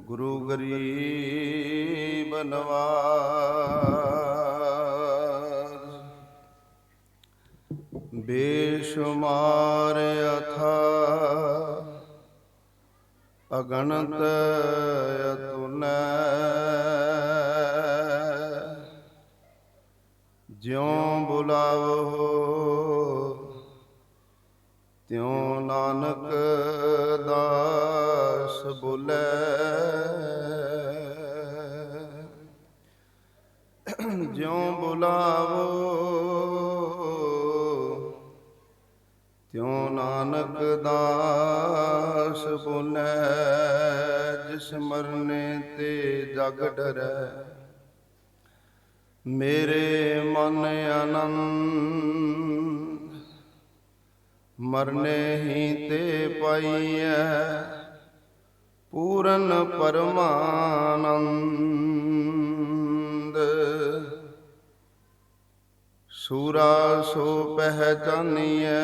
गुरु गरीब नवाज। बेशुमार अथा अगणत अतुल, ज्यों बुलावो त्यों नानक दास बोले। ज्यों बुलावो त्यों नानक दास बोले। जिस मरने ते जग डरै, मेरे मन आनंद मरने ही ते पाइयै। पूरन परमानंद सूरा सो पहचानिए।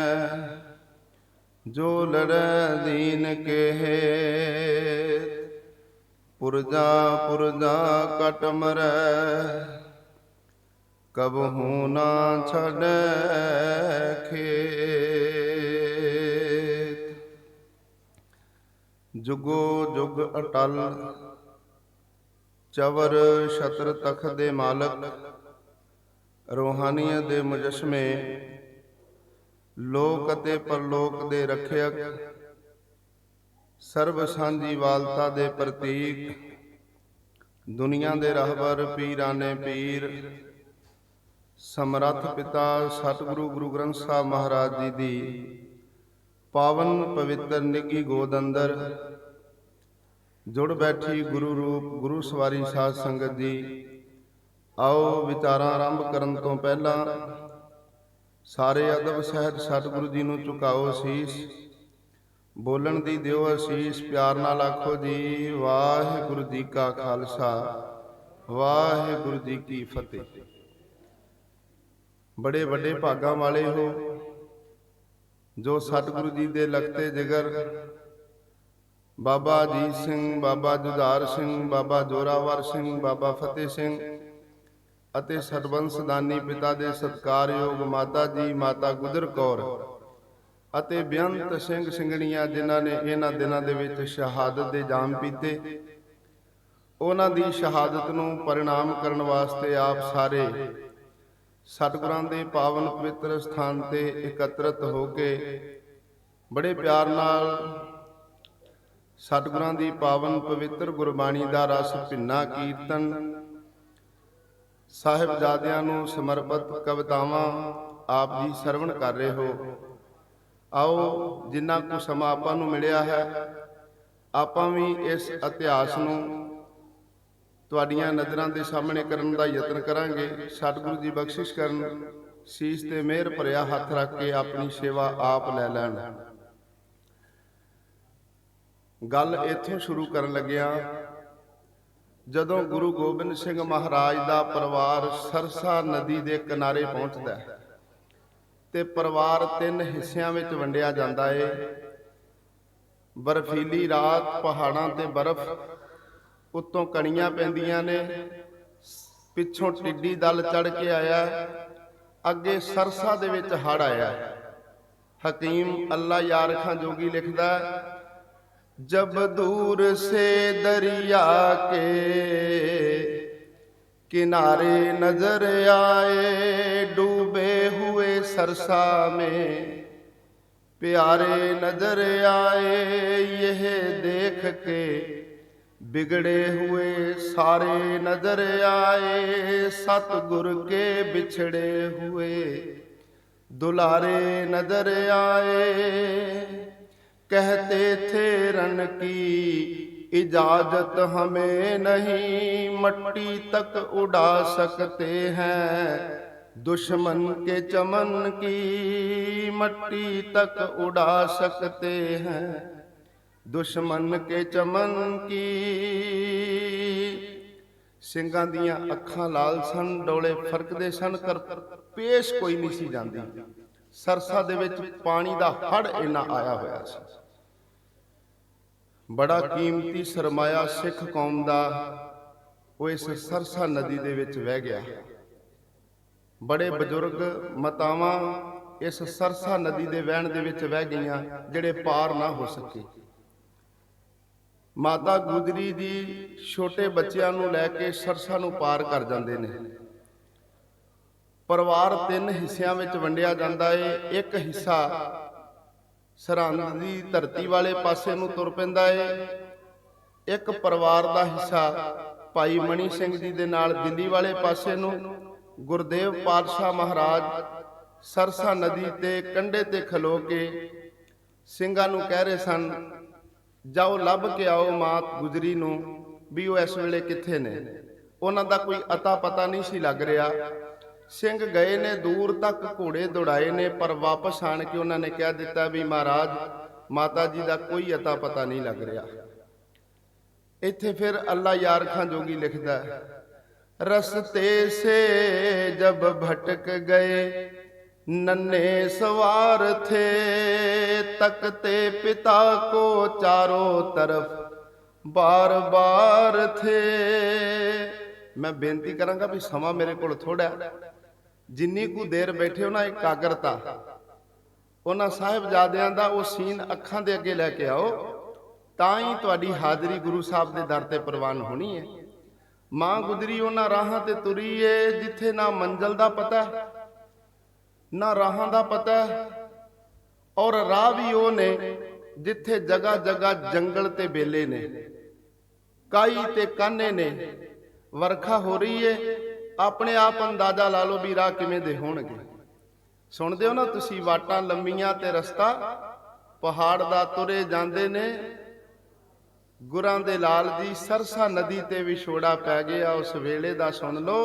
जो लड़ै दीन के हेत, पुरजा पुरजा कट मरै। कबहू ना छड़ै खेत। जुगो जुग अटल चवर छत्र तख दे मालक, रूहानियत दे मुजस्मे, लोक अते परलोक दे रखियक, सर्व सांझी वालता दे प्रतीक, दुनिया दे रहबर पीराने पीर, समरथ पिता सतगुरु गुरु ग्रंथ साहब महाराज जी दी पावन पवित्र निगी गोद अंदर जुड़ बैठी गुरु रूप गुरु सवारी साध संगत जी। आओ विचारां आरंभ करन तो पहला सारे अदब सहित सतगुरु जी नूं झुकाओ शीस। बोलन दी दिओ असीस, प्यार नाल आखो जी वाहिगुरु जी का खालसा वाहिगुरु जी की फतेह। बड़े बड़े भागां वाले हो जो सतगुरु जी दे लगते जिगर बाबा अजीत सिंह, बाबा जुझार सिंह, बाबा जोरावर सिंह, बाबा फतेह सिंह ਅਤੇ ਸਰਬੰਸ ਦਾਨੀ ਪਿਤਾ ਦੇ ਸਤਿਕਾਰਯੋਗ ਮਾਤਾ ਜੀ ਮਾਤਾ ਗੁਜਰ ਕੌਰ ਅਤੇ ਬੇਅੰਤ ਸਿੰਘ ਸਿੰਘਣੀਆਂ ਜਿਨ੍ਹਾਂ ਨੇ ਇਹਨਾਂ ਦਿਨਾਂ ਦੇ ਵਿੱਚ ਸ਼ਹਾਦਤ ਦੇ ਜਾਮ ਪੀਤੇ, ਉਹਨਾਂ ਦੀ ਸ਼ਹਾਦਤ ਨੂੰ ਪ੍ਰਣਾਮ ਕਰਨ ਵਾਸਤੇ ਆਪ ਸਾਰੇ ਸਤਿਗੁਰਾਂ ਦੇ ਪਾਵਨ ਪਵਿੱਤਰ ਸਥਾਨ ਤੇ ਇਕੱਤਰਤ ਹੋ ਕੇ ਬੜੇ ਪਿਆਰ ਨਾਲ ਸਤਿਗੁਰਾਂ ਦੀ ਪਾਵਨ ਪਵਿੱਤਰ ਗੁਰਬਾਣੀ ਦਾ ਰਸ ਭਿੰਨਾ ਕੀਰਤਨ, ਸਾਹਿਬਜ਼ਾਦਿਆਂ ਨੂੰ ਸਮਰਪਿਤ ਕਵਿਤਾਵਾਂ ਆਪ ਜੀ ਸਰਵਣ ਕਰ ਰਹੇ ਹੋ। ਆਓ ਜਿੰਨਾ ਕੁ ਸਮਾਂ ਆਪਾਂ ਨੂੰ ਮਿਲਿਆ ਹੈ, ਆਪਾਂ ਵੀ ਇਸ ਇਤਿਹਾਸ ਨੂੰ ਤੁਹਾਡੀਆਂ ਨਜ਼ਰਾਂ ਦੇ ਸਾਹਮਣੇ ਕਰਨ ਦਾ ਯਤਨ ਕਰਾਂਗੇ। ਸਤਿਗੁਰੂ ਜੀ ਬਖਸ਼ਿਸ਼ ਕਰਨ, ਸੀਸ ਤੇ ਮਿਹਰ ਭਰਿਆ ਹੱਥ ਰੱਖ ਕੇ ਆਪਣੀ ਸੇਵਾ ਆਪ ਲੈ ਲੈਣ। ਗੱਲ ਇੱਥੋਂ ਸ਼ੁਰੂ ਕਰਨ ਲੱਗਿਆ, ਜਦੋਂ ਗੁਰੂ ਗੋਬਿੰਦ ਸਿੰਘ ਮਹਾਰਾਜ ਦਾ ਪਰਿਵਾਰ ਸਰਸਾ ਨਦੀ ਦੇ ਕਿਨਾਰੇ ਪਹੁੰਚਦਾ ਹੈ ਤੇ ਪਰਿਵਾਰ 3 ਹਿੱਸਿਆਂ ਵਿੱਚ ਵੰਡਿਆ ਜਾਂਦਾ ਏ। ਬਰਫੀਲੀ ਰਾਤ, ਪਹਾੜਾਂ ਤੇ ਬਰਫ਼, ਉੱਤੋਂ ਕਣੀਆਂ ਪੈਂਦੀਆਂ ਨੇ, ਪਿੱਛੋਂ ਟਿੱਡੀ ਦਲ ਚੜ ਕੇ ਆਇਆ, ਅੱਗੇ ਸਰਸਾ ਦੇ ਵਿੱਚ ਹੜ੍ਹ ਆਇਆ। ਹਕੀਮ ਅੱਲਾ ਯਾਰ ਖਾਂ ਜੋਗੀ ਲਿਖਦਾ, जब दूर से दरिया के किनारे नजर आए, डूबे हुए सरसा में प्यारे नजर आए। यह देख के बिगड़े हुए सारे नजर आए, सतगुर के बिछड़े हुए दुलारे नजर आए। कहते थे रण की इजाजत हमें नहीं, मट्टी तक उड़ा सकते हैं दुश्मन के चमन की, मट्टी तक उड़ा सकते हैं दुश्मन के चमन की। ਸਿੰਘਾਂ ਦੀਆਂ ਅੱਖਾਂ ਲਾਲ ਸਨ, ਡੋਲੇ ਫਰਕਦੇ ਸਨ, ਕਰ ਪੇਸ਼ ਕੋਈ ਨਹੀਂ ਸੀ ਜਾਂਦੀ। ਸਰਸਾ ਦੇ ਵਿੱਚ ਪਾਣੀ ਦਾ ਹੜ੍ਹ ਇੰਨਾ ਆਇਆ ਹੋਇਆ ਸੀ। बड़ा कीमती सरमाया सिख कौम का वो इस सरसा नदी दे विच वह गया। बड़े बजुर्ग मातावां इस सरसा नदी दे वहण दे विच वह गईयां जिहड़े पार ना हो सके। माता गुजरी जी छोटे बच्चों नूं लैके सरसा नूं पार कर जांदे ने। परिवार 3 हिस्सिਆਂ ਵਿੱਚ ਵੰਡਿਆ ਜਾਂਦਾ ਏ। एक हिस्सा सरहंद ਦੀ ਧਰਤੀ वाले पासे ਨੂੰ ਤੁਰ ਪੈਂਦਾ ਏ। एक परिवार का हिस्सा भाई मणि सिंह जी दे नाल दिल्ली वाले पासे नूं गुरदेव पातशाह महाराज सरसा नदी ते कंढे ते खलो के ਸਿੰਘਾਂ ਨੂੰ कह रहे सन, जाओ लभ के आओ मात गुजरी नूं भी वो इस वेले कित्थे ने। उन्हां दा कोई अता पता नहीं सी लग रहा। ਸਿੰਘ गए ने दूर तक घोड़े दौड़ाए ने, पर वापस आण के उन्होंने कह दिता भी महाराज माता जी का कोई अता पता नहीं लग रहा। इत्थे फिर अल्लाह यार खां जोगी लिखदा, रस्ते से जब भटक गए नन्हे सवार थे, तकते पिता को चारों तरफ बार बार थे। मैं बेनती करांगा भी समा मेरे कोल थोड़ा, जिन्नी कु देर बैठे हो ना एकाग्रता उन्हां साहिबजादियां दा वो सीन अखां दे अगे लैके आओ, तां ही तुहाडी हाज़री गुरु साहब दे दर ते प्रवान होनी है। मां गुजरी उन्हां राहां ते तुरी है जिथे ना मंजिल दा पता ना राहां दा पता, और राह भी वो ने जिथे जगह जगह जंगल ते बेले ने, काई ते काने ने, वरखा हो रही है। अपने आप अंदाजा ला लो भी राह किवें दे होणगे। सुणदे हो ना तुसी वाटां लंबीआं ते रस्ता पहाड़ दा तुरे जांदे ने। गुरां दे लाल जी सरसा नदी ते विछोड़ा पै गया उस वेले दा सुन लो,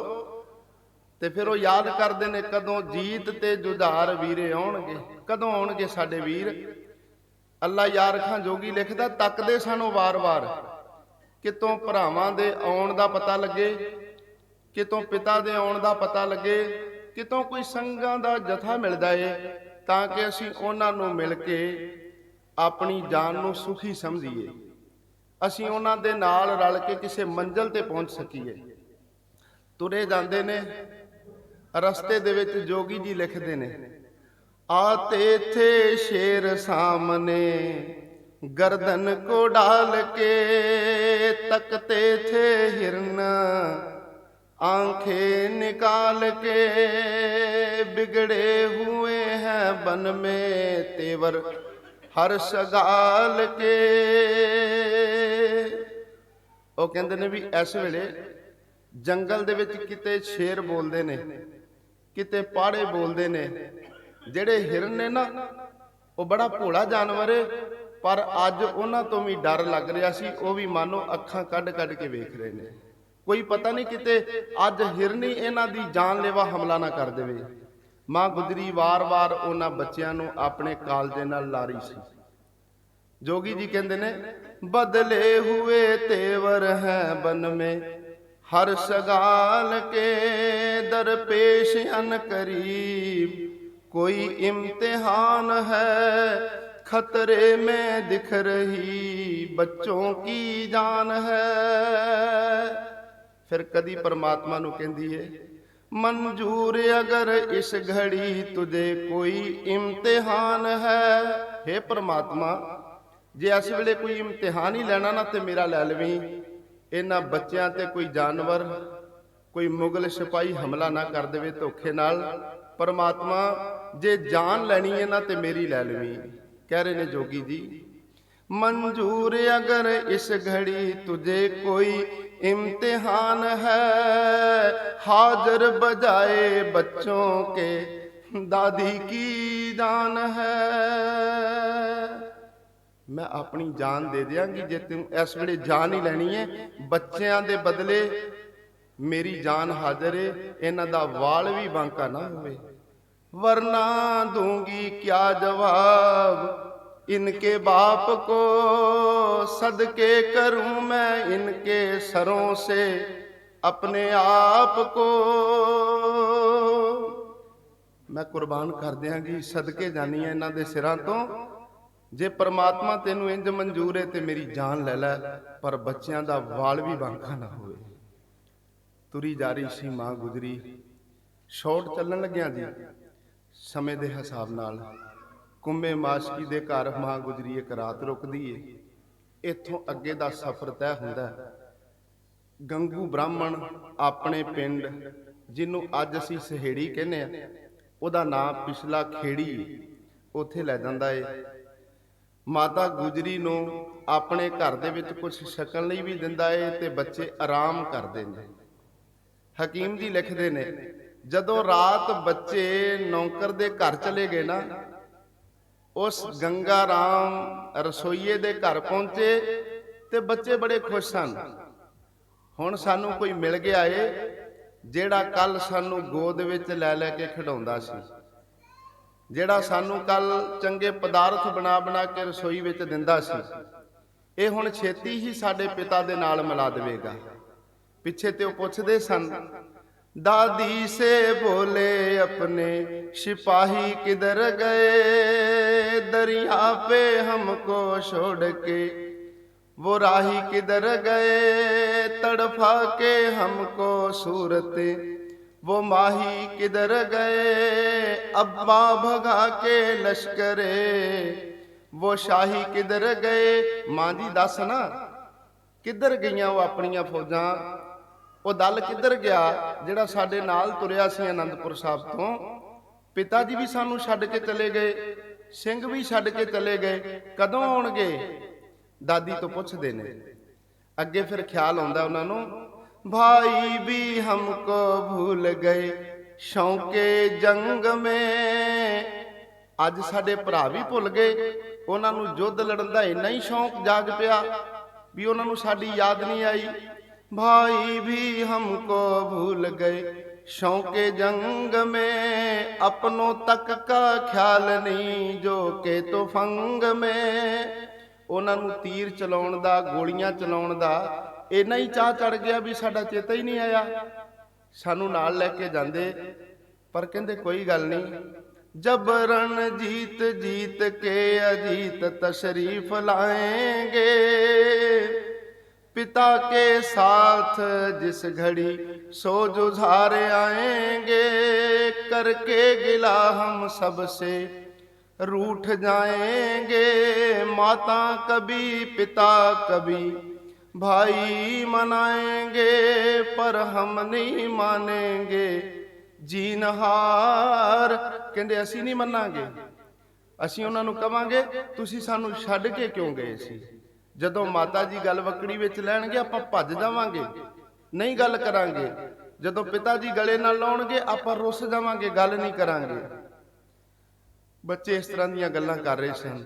ते फिर वो याद करदे ने कदों जीत ते जुझार वीरे आउणगे, कदों आउणगे साडे वीर। अल्लाह यार खां जोगी लिखदा, तकदे सन वो वार वार कितों भरावां दे आउण दा पता लगे, कितों पिता दे आउण दा पता लगे, कितों कोई संघां दा जथा मिल जाए, तां कि असीं उन्हां नूं मिल के अपनी जान नूं सुखी समझीए, असीं उन्हां दे नाल रल के किसी मंजिल ते पहुंच सकीए। तुरे जांदे ने, रस्ते दे विच जोगी जी लिखदे ने, आते थे शेर सामने गर्दन को डाल के, तकते थे हिरन आंखें निकाल के, बिगड़े हुए हैं बन में तेवर हर सगाल के। वो कहते ने भी इस वेले जंगल दे विच किते शेर बोलते ने, किते पाड़े बोलते ने। जेड़े हिरन ने ना वो बड़ा भोला जानवर है, पर अज उन्हां तो भी डर लग रहा सी। वो भी मानो अखां कढ कढ के वेख रहे ने, कोई पता नहीं किते अज हिरनी इन्हां दी जानलेवा हमला ना कर देवे। मां गुजरी वार वार उन्हां बच्चियां नूं अपने कालजे नाल ला रही सी। जोगी जी कहंदे ने, बदले हुए तेवर हैं बन में हर सगाल के, दरपेश अन करीब कोई इम्तिहान है, खतरे में दिख रही बच्चों की जान है। फिर कदी परमात्मा नूं कहंदी है, मंजूर अगर इस घड़ी तुझे कोई इम्तिहान है। हे परमात्मा, जे इस वेले कोई इम्तिहान ही लेना ना ते मेरा लै लवीं। इन्हां बच्चियां ते कोई जानवर कोई मुगल सिपाही हमला ना कर देवे धोखे नाल। परमात्मा जे जान लैनी है ना ते मेरी लै लवीं। कह रहे ने जोगी जी, मंजूर अगर इस घड़ी तुझे कोई इम्तिहान है, हाजर बजाए बच्चों के दादी की जान है। मैं अपनी जान दे दियांगी जे तुम इस वेले जान ही लैनी है। बच्चों के बदले मेरी जान हाजिर है, इन्हां दा वाल भी बांका ना होवे, वरना दूंगी क्या जवाब इनके बाप को, सदके करूं मैं इनके सरों से अपने आप को। मैं कुर्बान कर दियांगी, सदके जानी है इन्हां दे सिरां तो ਜੇ ਪਰਮਾਤਮਾ ਤੈਨੂੰ ਇੰਜ ਮਨਜ਼ੂਰ ਹੈ ਤੇ ਮੇਰੀ ਜਾਨ ਲੈ ਲੈ, ਪਰ ਬੱਚਿਆਂ ਦਾ ਵਾਲ ਵੀ ਬਾਂਕਾ ਨਾ ਹੋਵੇ। ਤੁਰੀ ਜਾ ਰਹੀ ਸੀ ਮਾਂ ਗੁਜਰੀ, ਸ਼ੌਟ ਚੱਲਣ ਲੱਗਿਆ ਜੀ ਸਮੇਂ ਦੇ ਹਿਸਾਬ ਨਾਲ। ਕੁੰਮੇ ਮਾਸ਼ਕੀ ਦੇ ਘਰ ਮਾਂ ਗੁਜਰੀ ਇੱਕ ਰਾਤ ਰੁਕਦੀ ਏ। ਇੱਥੋਂ ਅੱਗੇ ਦਾ ਸਫ਼ਰ ਤੈਅ ਹੁੰਦਾ। ਗੰਗੂ ਬ੍ਰਾਹਮਣ ਆਪਣੇ ਪਿੰਡ, ਜਿਹਨੂੰ ਅੱਜ ਅਸੀਂ ਸਹੇੜੀ ਕਹਿੰਦੇ ਆ, ਉਹਦਾ ਨਾਂ ਪਿਛਲਾ ਖੇੜੀ ਏ, ਉੱਥੇ ਲੈ ਜਾਂਦਾ ਏ। ਮਾਤਾ ਗੁਜਰੀ ਨੂੰ ਆਪਣੇ ਘਰ ਦੇ ਵਿੱਚ ਕੁਝ ਛਕਣ ਲਈ ਵੀ ਦਿੰਦਾ ਏ ਤੇ ਬੱਚੇ ਆਰਾਮ ਕਰਦੇ ਨੇ। ਹਕੀਮ ਜੀ ਲਿਖਦੇ ਨੇ, ਜਦੋਂ ਰਾਤ ਬੱਚੇ ਨੌਕਰ ਦੇ ਘਰ ਚਲੇ ਗਏ ਨਾ, ਉਸ ਗੰਗਾ ਰਾਮ ਰਸੋਈਏ ਦੇ ਘਰ ਪਹੁੰਚੇ ਤੇ ਬੱਚੇ ਬੜੇ ਖੁਸ਼ ਸਨ। ਹੁਣ ਸਾਨੂੰ ਕੋਈ ਮਿਲ ਗਿਆ ਏ ਜਿਹੜਾ ਕੱਲ ਸਾਨੂੰ ਗੋਦ ਵਿੱਚ ਲੈ ਲੈ ਕੇ ਖਿਡਾਉਂਦਾ ਸੀ, ਜਿਹੜਾ ਸਾਨੂੰ ਕੱਲ ਚੰਗੇ ਪਦਾਰਥ ਬਣਾ ਬਣਾ ਕੇ ਰਸੋਈ ਵਿੱਚ ਦਿੰਦਾ ਸੀ। ਇਹ ਹੁਣ ਛੇਤੀ ਹੀ ਸਾਡੇ ਪਿਤਾ ਦੇ ਨਾਲ ਮਿਲਾ ਦੇਵੇਗਾ। ਪਿੱਛੇ ਤੇ ਉਹ ਪੁੱਛਦੇ ਸਨ, दादी से बोले अपने सिपाही किधर गए, दरिया पे हमको छोड़ के वो राही किधर गए, तड़फा के हमको सूरत वो माही किधर गए, अब्बा भगा के लश्करे वो शाही किधर गए। मां जी दस ना किधर गईयां वो अपनियां फौजां, ਉਹ ਦਲ ਕਿੱਧਰ ਗਿਆ ਜਿਹੜਾ ਸਾਡੇ ਨਾਲ ਤੁਰਿਆ ਸੀ ਆਨੰਦਪੁਰ ਸਾਹਿਬ ਤੋਂ। ਪਿਤਾ ਜੀ ਵੀ ਸਾਨੂੰ ਛੱਡ ਕੇ ਚਲੇ ਗਏ, ਸਿੰਘ ਵੀ ਛੱਡ ਕੇ ਚਲੇ ਗਏ, ਕਦੋਂ ਆਉਣਗੇ? ਦਾਦੀ ਤੋਂ ਪੁੱਛਦੇ ਨੇ। ਅੱਗੇ ਫਿਰ ਖਿਆਲ ਆਉਂਦਾ ਉਹਨਾਂ ਨੂੰ, ਭਾਈ ਵੀ ਹਮਕੋ ਭੁੱਲ ਗਏ ਸ਼ੌਕੇ ਜੰਗ ਮੇ। ਅੱਜ ਸਾਡੇ ਭਰਾ ਵੀ ਭੁੱਲ ਗਏ, ਉਹਨਾਂ ਨੂੰ ਯੁੱਧ ਲੜਨ ਦਾ ਇੰਨਾ ਹੀ ਸ਼ੌਂਕ ਜਾਗ ਪਿਆ ਵੀ ਉਹਨਾਂ ਨੂੰ ਸਾਡੀ ਯਾਦ ਨਹੀਂ ਆਈ। भाई भी हमको भूल गए शौके जंग में, अपनों तक का ख्याल नहीं जो के तो फंग में। ਉਹਨਾਂ ਨੂੰ ਤੀਰ ਚਲਾਉਣ ਦਾ, ਗੋਲੀਆਂ ਚਲਾਉਣ ਦਾ ਇੰਨਾ ਹੀ ਚਾਹ ਚੜ ਗਿਆ ਵੀ ਸਾਡਾ ਚੇਤਾ ਹੀ ਨਹੀਂ ਆਇਆ। ਸਾਨੂੰ ਨਾਲ ਲੈ ਕੇ ਜਾਂਦੇ, ਪਰ ਕਹਿੰਦੇ ਕੋਈ ਗੱਲ ਨਹੀਂ, ਜਬਰਨ ਜੀਤ ਜੀਤ ਕੇ ਅਜੀਤ ਤਸ਼ਰੀਫ ਲਾएंगे, पिता के साथ जिस घड़ी सो जुझार आएंगे, करके गिला हम सबसे रूठ जाएंगे, माता कभी पिता कभी भाई मनाएंगे, पर हम नहीं मानेंगे जीनहार। कहंदे असी नहीं मनांगे, असी उन्हां नूं कवांगे तुसीं सानूं छड्ड के क्यों गए सी। ਜਦੋਂ ਮਾਤਾ ਜੀ ਗੱਲ ਵਕੜੀ ਵਿੱਚ ਲੈਣਗੇ ਆਪਾਂ ਭੱਜ ਜਾਵਾਂਗੇ, ਨਹੀਂ ਗੱਲ ਕਰਾਂਗੇ। ਜਦੋਂ ਪਿਤਾ ਜੀ ਗਲੇ ਨਾਲ ਲਾਉਣਗੇ ਆਪਾਂ ਰੁੱਸ ਜਾਵਾਂਗੇ, ਗੱਲ ਨਹੀਂ ਕਰਾਂਗੇ। ਬੱਚੇ ਇਸ ਤਰ੍ਹਾਂ ਦੀਆਂ ਗੱਲਾਂ ਕਰ ਰਹੇ ਸਨ।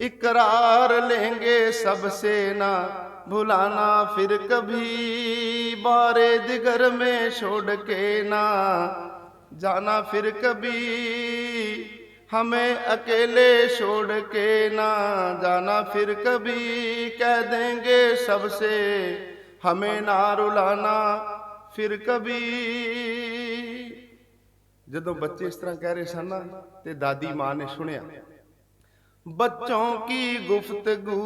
ਇਕਰਾਰ ਲੈਂਗੇ ਸਭ ਸੇ ਨਾ ਭੁਲਾਨਾ ਫਿਰ ਕਭੀ, ਬਾਰੇ ਦਿਗਰ में छोड़ के ना जाना फिर कभी, हमें अकेले छोड़ के ना जाना फिर कभी, कह देंगे सबसे हमें ना रुलाना फिर कभी। ਜਦੋਂ ਬੱਚੇ ਇਸ ਤਰ੍ਹਾਂ ਕਹਿ ਰਹੇ ਸਨ ਨਾ ਤੇ ਦਾਦੀ ਮਾਂ ਨੇ ਸੁਣਿਆ। बच्चों की गुफ्तगू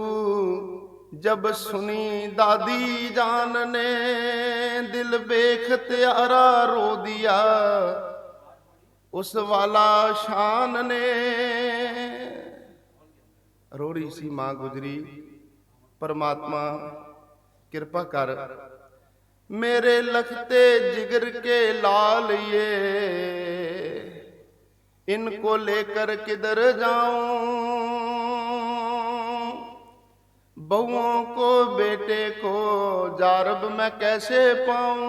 जब सुनी दादी जान ने, दिल बेख्तियारा रो दिया उस वाला शान ने। रो रही सी मां गुजरी, परमात्मा कृपा कर मेरे लखते जिगर के लाल ये, इनको लेकर किधर जाऊं, बहुओं को बेटे को जारब मैं कैसे पाऊं।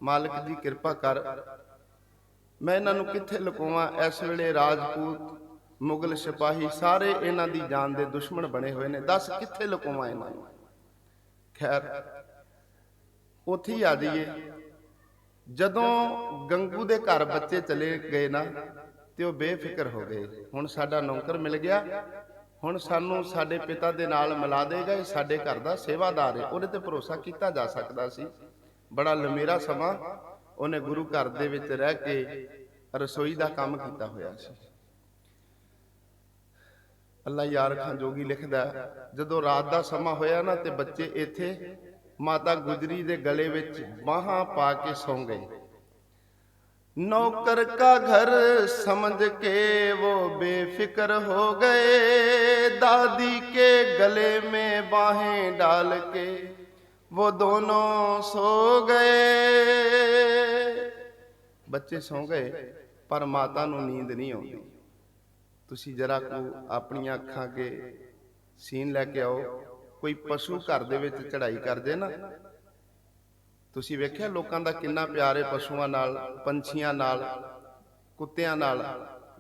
मालिक दी कृपा कर मैं इन्हां नूं कित्थे लुकावां। इस वेले राजपूत मुगल सिपाही सारे इन्हां दी जान दे दुश्मन बने हुए ने, दस कित्थे लुकावां इन्हां नूं। खैर उत्थे ही आ जाइए। जदों गंगू दे घर बच्चे चले गए ना ते वो बेफिक्र हो गए। हुण साडा नौकर मिल गया, हुण सानूं साडे पिता दे नाल मिला देगा, ये साडे घर दा सेवादार है, उहदे ते भरोसा कीता जा सकदा सी। बड़ा लंमेरा समा ਉਹਨੇ ਗੁਰੂ ਘਰ ਦੇ ਵਿੱਚ ਰਹਿ ਕੇ ਰਸੋਈ ਦਾ ਕੰਮ ਕੀਤਾ ਹੋਇਆ ਸੀ। ਅੱਲਾ ਯਾਰ ਖਾਂ ਜੋਗੀ ਲਿਖਦਾ, ਜਦੋਂ ਰਾਤ ਦਾ ਸਮਾਂ ਹੋਇਆ ਨਾ ਤੇ ਬੱਚੇ ਇੱਥੇ ਮਾਤਾ ਗੁਜਰੀ ਦੇ ਗਲੇ ਵਿੱਚ ਬਾਹਾਂ ਪਾ ਕੇ ਸੌਂ ਗਏ। नौकर का घर समझ के वो बेफिक्र हो गए, दादी के गले में बाहें डाल के वो दोनों सो गए। बच्चे सौ गए पर माता नूं नींद नहीं आउंदी। तुसी जरा को अपनी अखां के सीन लैके आओ, कोई पशु घर दे विच चढ़ाई कर दे ना, ਤੁਸੀਂ ਵੇਖਿਆ ਲੋਕਾਂ ਦਾ ਕਿੰਨਾ ਪਿਆਰ ਹੈ ਪਸ਼ੂਆਂ ਨਾਲ, ਪੰਛੀਆਂ ਨਾਲ, ਕੁੱਤਿਆਂ ਨਾਲ,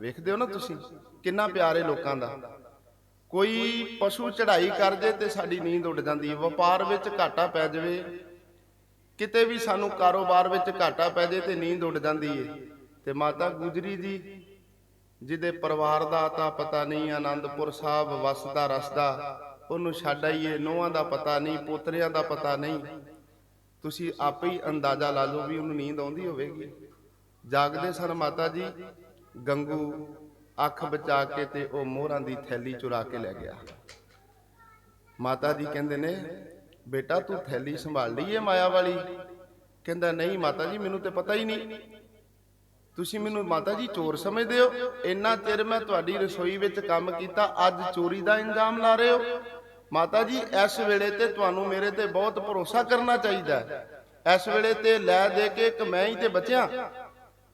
ਵੇਖਦੇ ਹੋ ਨਾ ਤੁਸੀਂ ਕਿੰਨਾ ਪਿਆਰ ਹੈ ਲੋਕਾਂ ਦਾ। ਕੋਈ ਪਸ਼ੂ ਚੜ੍ਹਾਈ ਕਰ ਜੇ ਤੇ ਸਾਡੀ ਨੀਂਦ ਉੱਡ ਜਾਂਦੀ ਹੈ। ਵਪਾਰ ਵਿੱਚ ਘਾਟਾ ਪੈ ਜਾਵੇ, ਕਿਤੇ ਵੀ ਸਾਨੂੰ ਕਾਰੋਬਾਰ ਵਿੱਚ ਘਾਟਾ ਪੈ ਜੇ ਤੇ ਨੀਂਦ ਉੱਡ ਜਾਂਦੀ ਹੈ। ਤੇ ਮਾਤਾ ਗੁਜਰੀ ਜੀ ਜਿਹਦੇ ਪਰਿਵਾਰ ਦਾ ਤਾਂ ਪਤਾ ਨਹੀਂ, ਆਨੰਦਪੁਰ ਸਾਹਿਬ ਵਸਦਾ ਰਸਦਾ, ਉਹਨੂੰ ਛੱਡ ਆਈਏ, ਨੂੰਹਾਂ ਦਾ ਪਤਾ ਨਹੀਂ, ਪੋਤਰਿਆਂ ਦਾ ਪਤਾ ਨਹੀਂ। ਤੁਸੀਂ ਆਪੇ ਹੀ ਅੰਦਾਜ਼ਾ ਲਾ ਲਓ ਵੀ ਉਹਨੂੰ ਨੀਂਦ ਆਉਂਦੀ ਹੋਵੇਗੀ। ਜਾਗਦੇ ਸਨ ਮਾਤਾ ਜੀ, ਗੰਗੂ ਅੱਖ ਬਚਾ ਕੇ ਤੇ ਉਹ ਮੋਹਰਾਂ ਦੀ ਥੈਲੀ ਚੁਰਾ ਕੇ ਲੈ ਗਿਆ। ਮਾਤਾ ਜੀ ਕਹਿੰਦੇ ਨੇ, ਬੇਟਾ ਤੂੰ ਥੈਲੀ ਸੰਭਾਲ ਲਈ ਏ ਮਾਇਆ ਵਾਲੀ? ਕਹਿੰਦਾ ਨਹੀਂ ਮਾਤਾ ਜੀ, ਮੈਨੂੰ ਤੇ ਪਤਾ ਹੀ ਨਹੀਂ। ਤੁਸੀਂ ਮੈਨੂੰ ਮਾਤਾ ਜੀ ਚੋਰ ਸਮਝਦੇ ਹੋ? ਇੰਨਾ ਚਿਰ ਮੈਂ ਤੁਹਾਡੀ ਰਸੋਈ ਵਿੱਚ ਕੰਮ ਕੀਤਾ, ਅੱਜ ਚੋਰੀ ਦਾ ਇੰਜਾਮ ਲਾ ਰਹੇ ਹੋ? ਮਾਤਾ ਜੀ ਇਸ ਵੇਲੇ ਤੇ ਤੁਹਾਨੂੰ ਮੇਰੇ ਤੇ ਬਹੁਤ ਭਰੋਸਾ ਕਰਨਾ ਚਾਹੀਦਾ ਹੈ। ਇਸ ਵੇਲੇ ਤੇ ਲੈ ਦੇ ਕੇ ਇੱਕ ਮੈਂ ਹੀ ਤੇ ਬਚਿਆ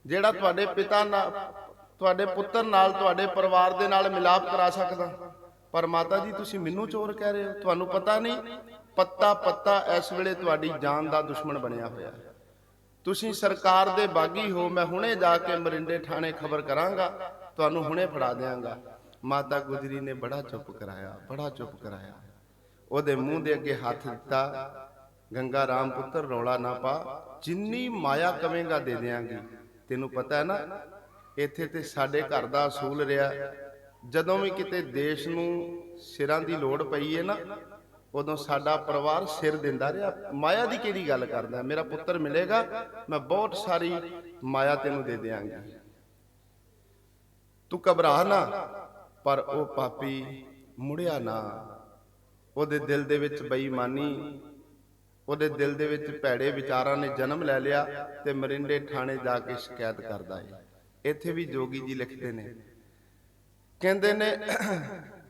ਜਿਹੜਾ ਤੁਹਾਡੇ ਪਿਤਾ ਨਾਲ, ਤੁਹਾਡੇ ਪੁੱਤਰ ਨਾਲ, ਤੁਹਾਡੇ ਪਰਿਵਾਰ ਦੇ ਨਾਲ ਮਿਲਾਪ ਕਰਾ ਸਕਦਾ। ਪਰ ਮਾਤਾ ਜੀ ਤੁਸੀਂ ਮੈਨੂੰ ਚੋਰ ਕਹਿ ਰਹੇ ਹੋ? ਤੁਹਾਨੂੰ ਪਤਾ ਨਹੀਂ, ਪੱਤਾ ਪੱਤਾ ਇਸ ਵੇਲੇ ਤੁਹਾਡੀ ਜਾਨ ਦਾ ਦੁਸ਼ਮਣ ਬਣਿਆ ਹੋਇਆ ਹੈ। ਤੁਸੀਂ ਸਰਕਾਰ ਦੇ ਬਾਗੀ ਹੋ, ਮੈਂ ਹੁਣੇ ਜਾ ਕੇ ਮਰਿੰਡੇ ਥਾਣੇ ਖਬਰ ਕਰਾਂਗਾ, ਤੁਹਾਨੂੰ ਹੁਣੇ ਫੜਾ ਦਿਆਂਗਾ। ਮਾਤਾ ਗੁਜਰੀ ਨੇ ਬੜਾ ਚੁੱਪ ਕਰਾਇਆ, ਬੜਾ ਚੁੱਪ ਕਰਾਇਆ। ਉਹਦੇ ਮੂੰਹ ਦੇ ਅੱਗੇ ਹੱਥ ਦਿੱਤਾ, ਗੰਗਾ ਰਾਮ ਪੁੱਤਰ ਰੌਲਾ ਨਾ ਪਾ, ਜਿੰਨੀ ਮਾਇਆ ਕਵੇਂਗਾ ਦੇ ਦਿਆਂਗੀ। ਤੈਨੂੰ ਪਤਾ ਹੈ ਨਾ ਇੱਥੇ ਤੇ ਸਾਡੇ ਘਰ ਦਾ ਅਸੂਲ ਰਿਹਾ, ਜਦੋਂ ਵੀ ਕਿਤੇ ਦੇਸ਼ ਨੂੰ ਸਿਰਾਂ ਦੀ ਲੋੜ ਪਈ ਹੈ ਨਾ, ਉਦੋਂ ਸਾਡਾ ਪਰਿਵਾਰ ਸਿਰ ਦਿੰਦਾ ਰਿਹਾ। ਮਾਇਆ ਦੀ ਕਿਹੜੀ ਗੱਲ ਕਰਦਾ? ਮੇਰਾ ਪੁੱਤਰ ਮਿਲੇਗਾ, ਮੈਂ ਬਹੁਤ ਸਾਰੀ ਮਾਇਆ ਤੈਨੂੰ ਦੇ ਦਿਆਂਗੀ, ਤੂੰ ਘਬਰਾ ਨਾ। ਪਰ ਉਹ ਪਾਪੀ ਮੁੜਿਆ ਨਾ। ਉਹਦੇ ਦਿਲ ਦੇ ਵਿੱਚ ਬੇਈਮਾਨੀ, ਉਹਦੇ ਦਿਲ ਦੇ ਵਿੱਚ ਭੈੜੇ ਵਿਚਾਰਾਂ ਨੇ ਜਨਮ ਲੈ ਲਿਆ ਤੇ ਮਰਿੰਡੇ ਥਾਣੇ ਜਾ ਕੇ ਸ਼ਿਕਾਇਤ ਕਰਦਾ ਹੈ। ਇੱਥੇ ਵੀ ਜੋਗੀ ਜੀ ਲਿਖਦੇ ਨੇ, ਕਹਿੰਦੇ ਨੇ,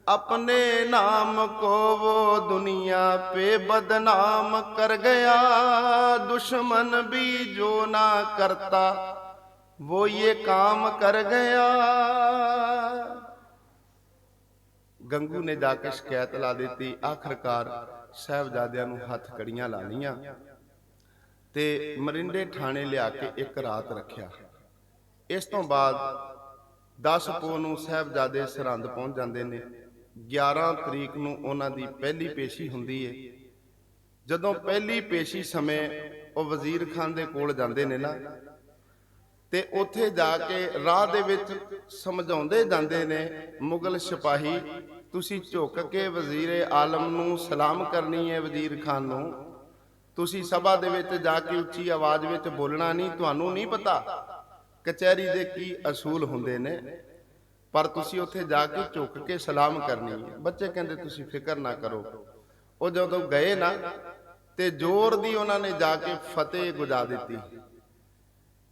अपने नाम को वो दुनिया पे बदनाम कर गया, दुश्मन भी जो ना करता वो ये काम कर गया। गंगू ने जाके शिकायत ला दी। आखिरकार साहबजादियां नूं हथ कड़ियां ला लियां ते मरिंडे थाने लिया के एक रात रखिया। इस तो बाद 10 पो नूं साहबजादे सरहंद पहुंच जाते हैं। 11 तरीक ਨੂੰ ਉਹਨਾਂ ਦੀ ਪਹਿਲੀ ਪੇਸ਼ੀ ਹੁੰਦੀ ਹੈ। ਜਦੋਂ ਪਹਿਲੀ ਪੇਸ਼ੀ ਸਮੇਂ ਉਹ ਵਜ਼ੀਰ ਖਾਨ ਦੇ ਕੋਲ ਜਾਂਦੇ ਨੇ ਨਾ, ਤੇ ਉੱਥੇ ਜਾ ਕੇ ਰਾਹ ਦੇ ਵਿੱਚ ਸਮਝਾਉਂਦੇ ਜਾਂਦੇ ਨੇ ਮੁਗਲ ਸਿਪਾਹੀ, ਤੁਸੀਂ ਝੁੱਕ ਕੇ ਵਜ਼ੀਰ ਆਲਮ ਨੂੰ ਸਲਾਮ ਕਰਨੀ ਹੈ, ਵਜ਼ੀਰ ਖਾਨ ਨੂੰ। ਤੁਸੀਂ ਸਭਾ ਦੇ ਵਿੱਚ ਜਾ ਕੇ ਉੱਚੀ ਆਵਾਜ਼ ਵਿੱਚ ਬੋਲਣਾ ਨਹੀਂ। ਤੁਹਾਨੂੰ ਨਹੀਂ ਪਤਾ ਕਚਹਿਰੀ ਦੇ ਕੀ ਅਸੂਲ ਹੁੰਦੇ ਨੇ, पर तुसी उत्थे जाके झुक के सलाम करनी है। बच्चे कहते तुसी फिक्र ना करो। वो जदों गए ना ते जोर दी उन्होंने जाके फतेह गुजा दी,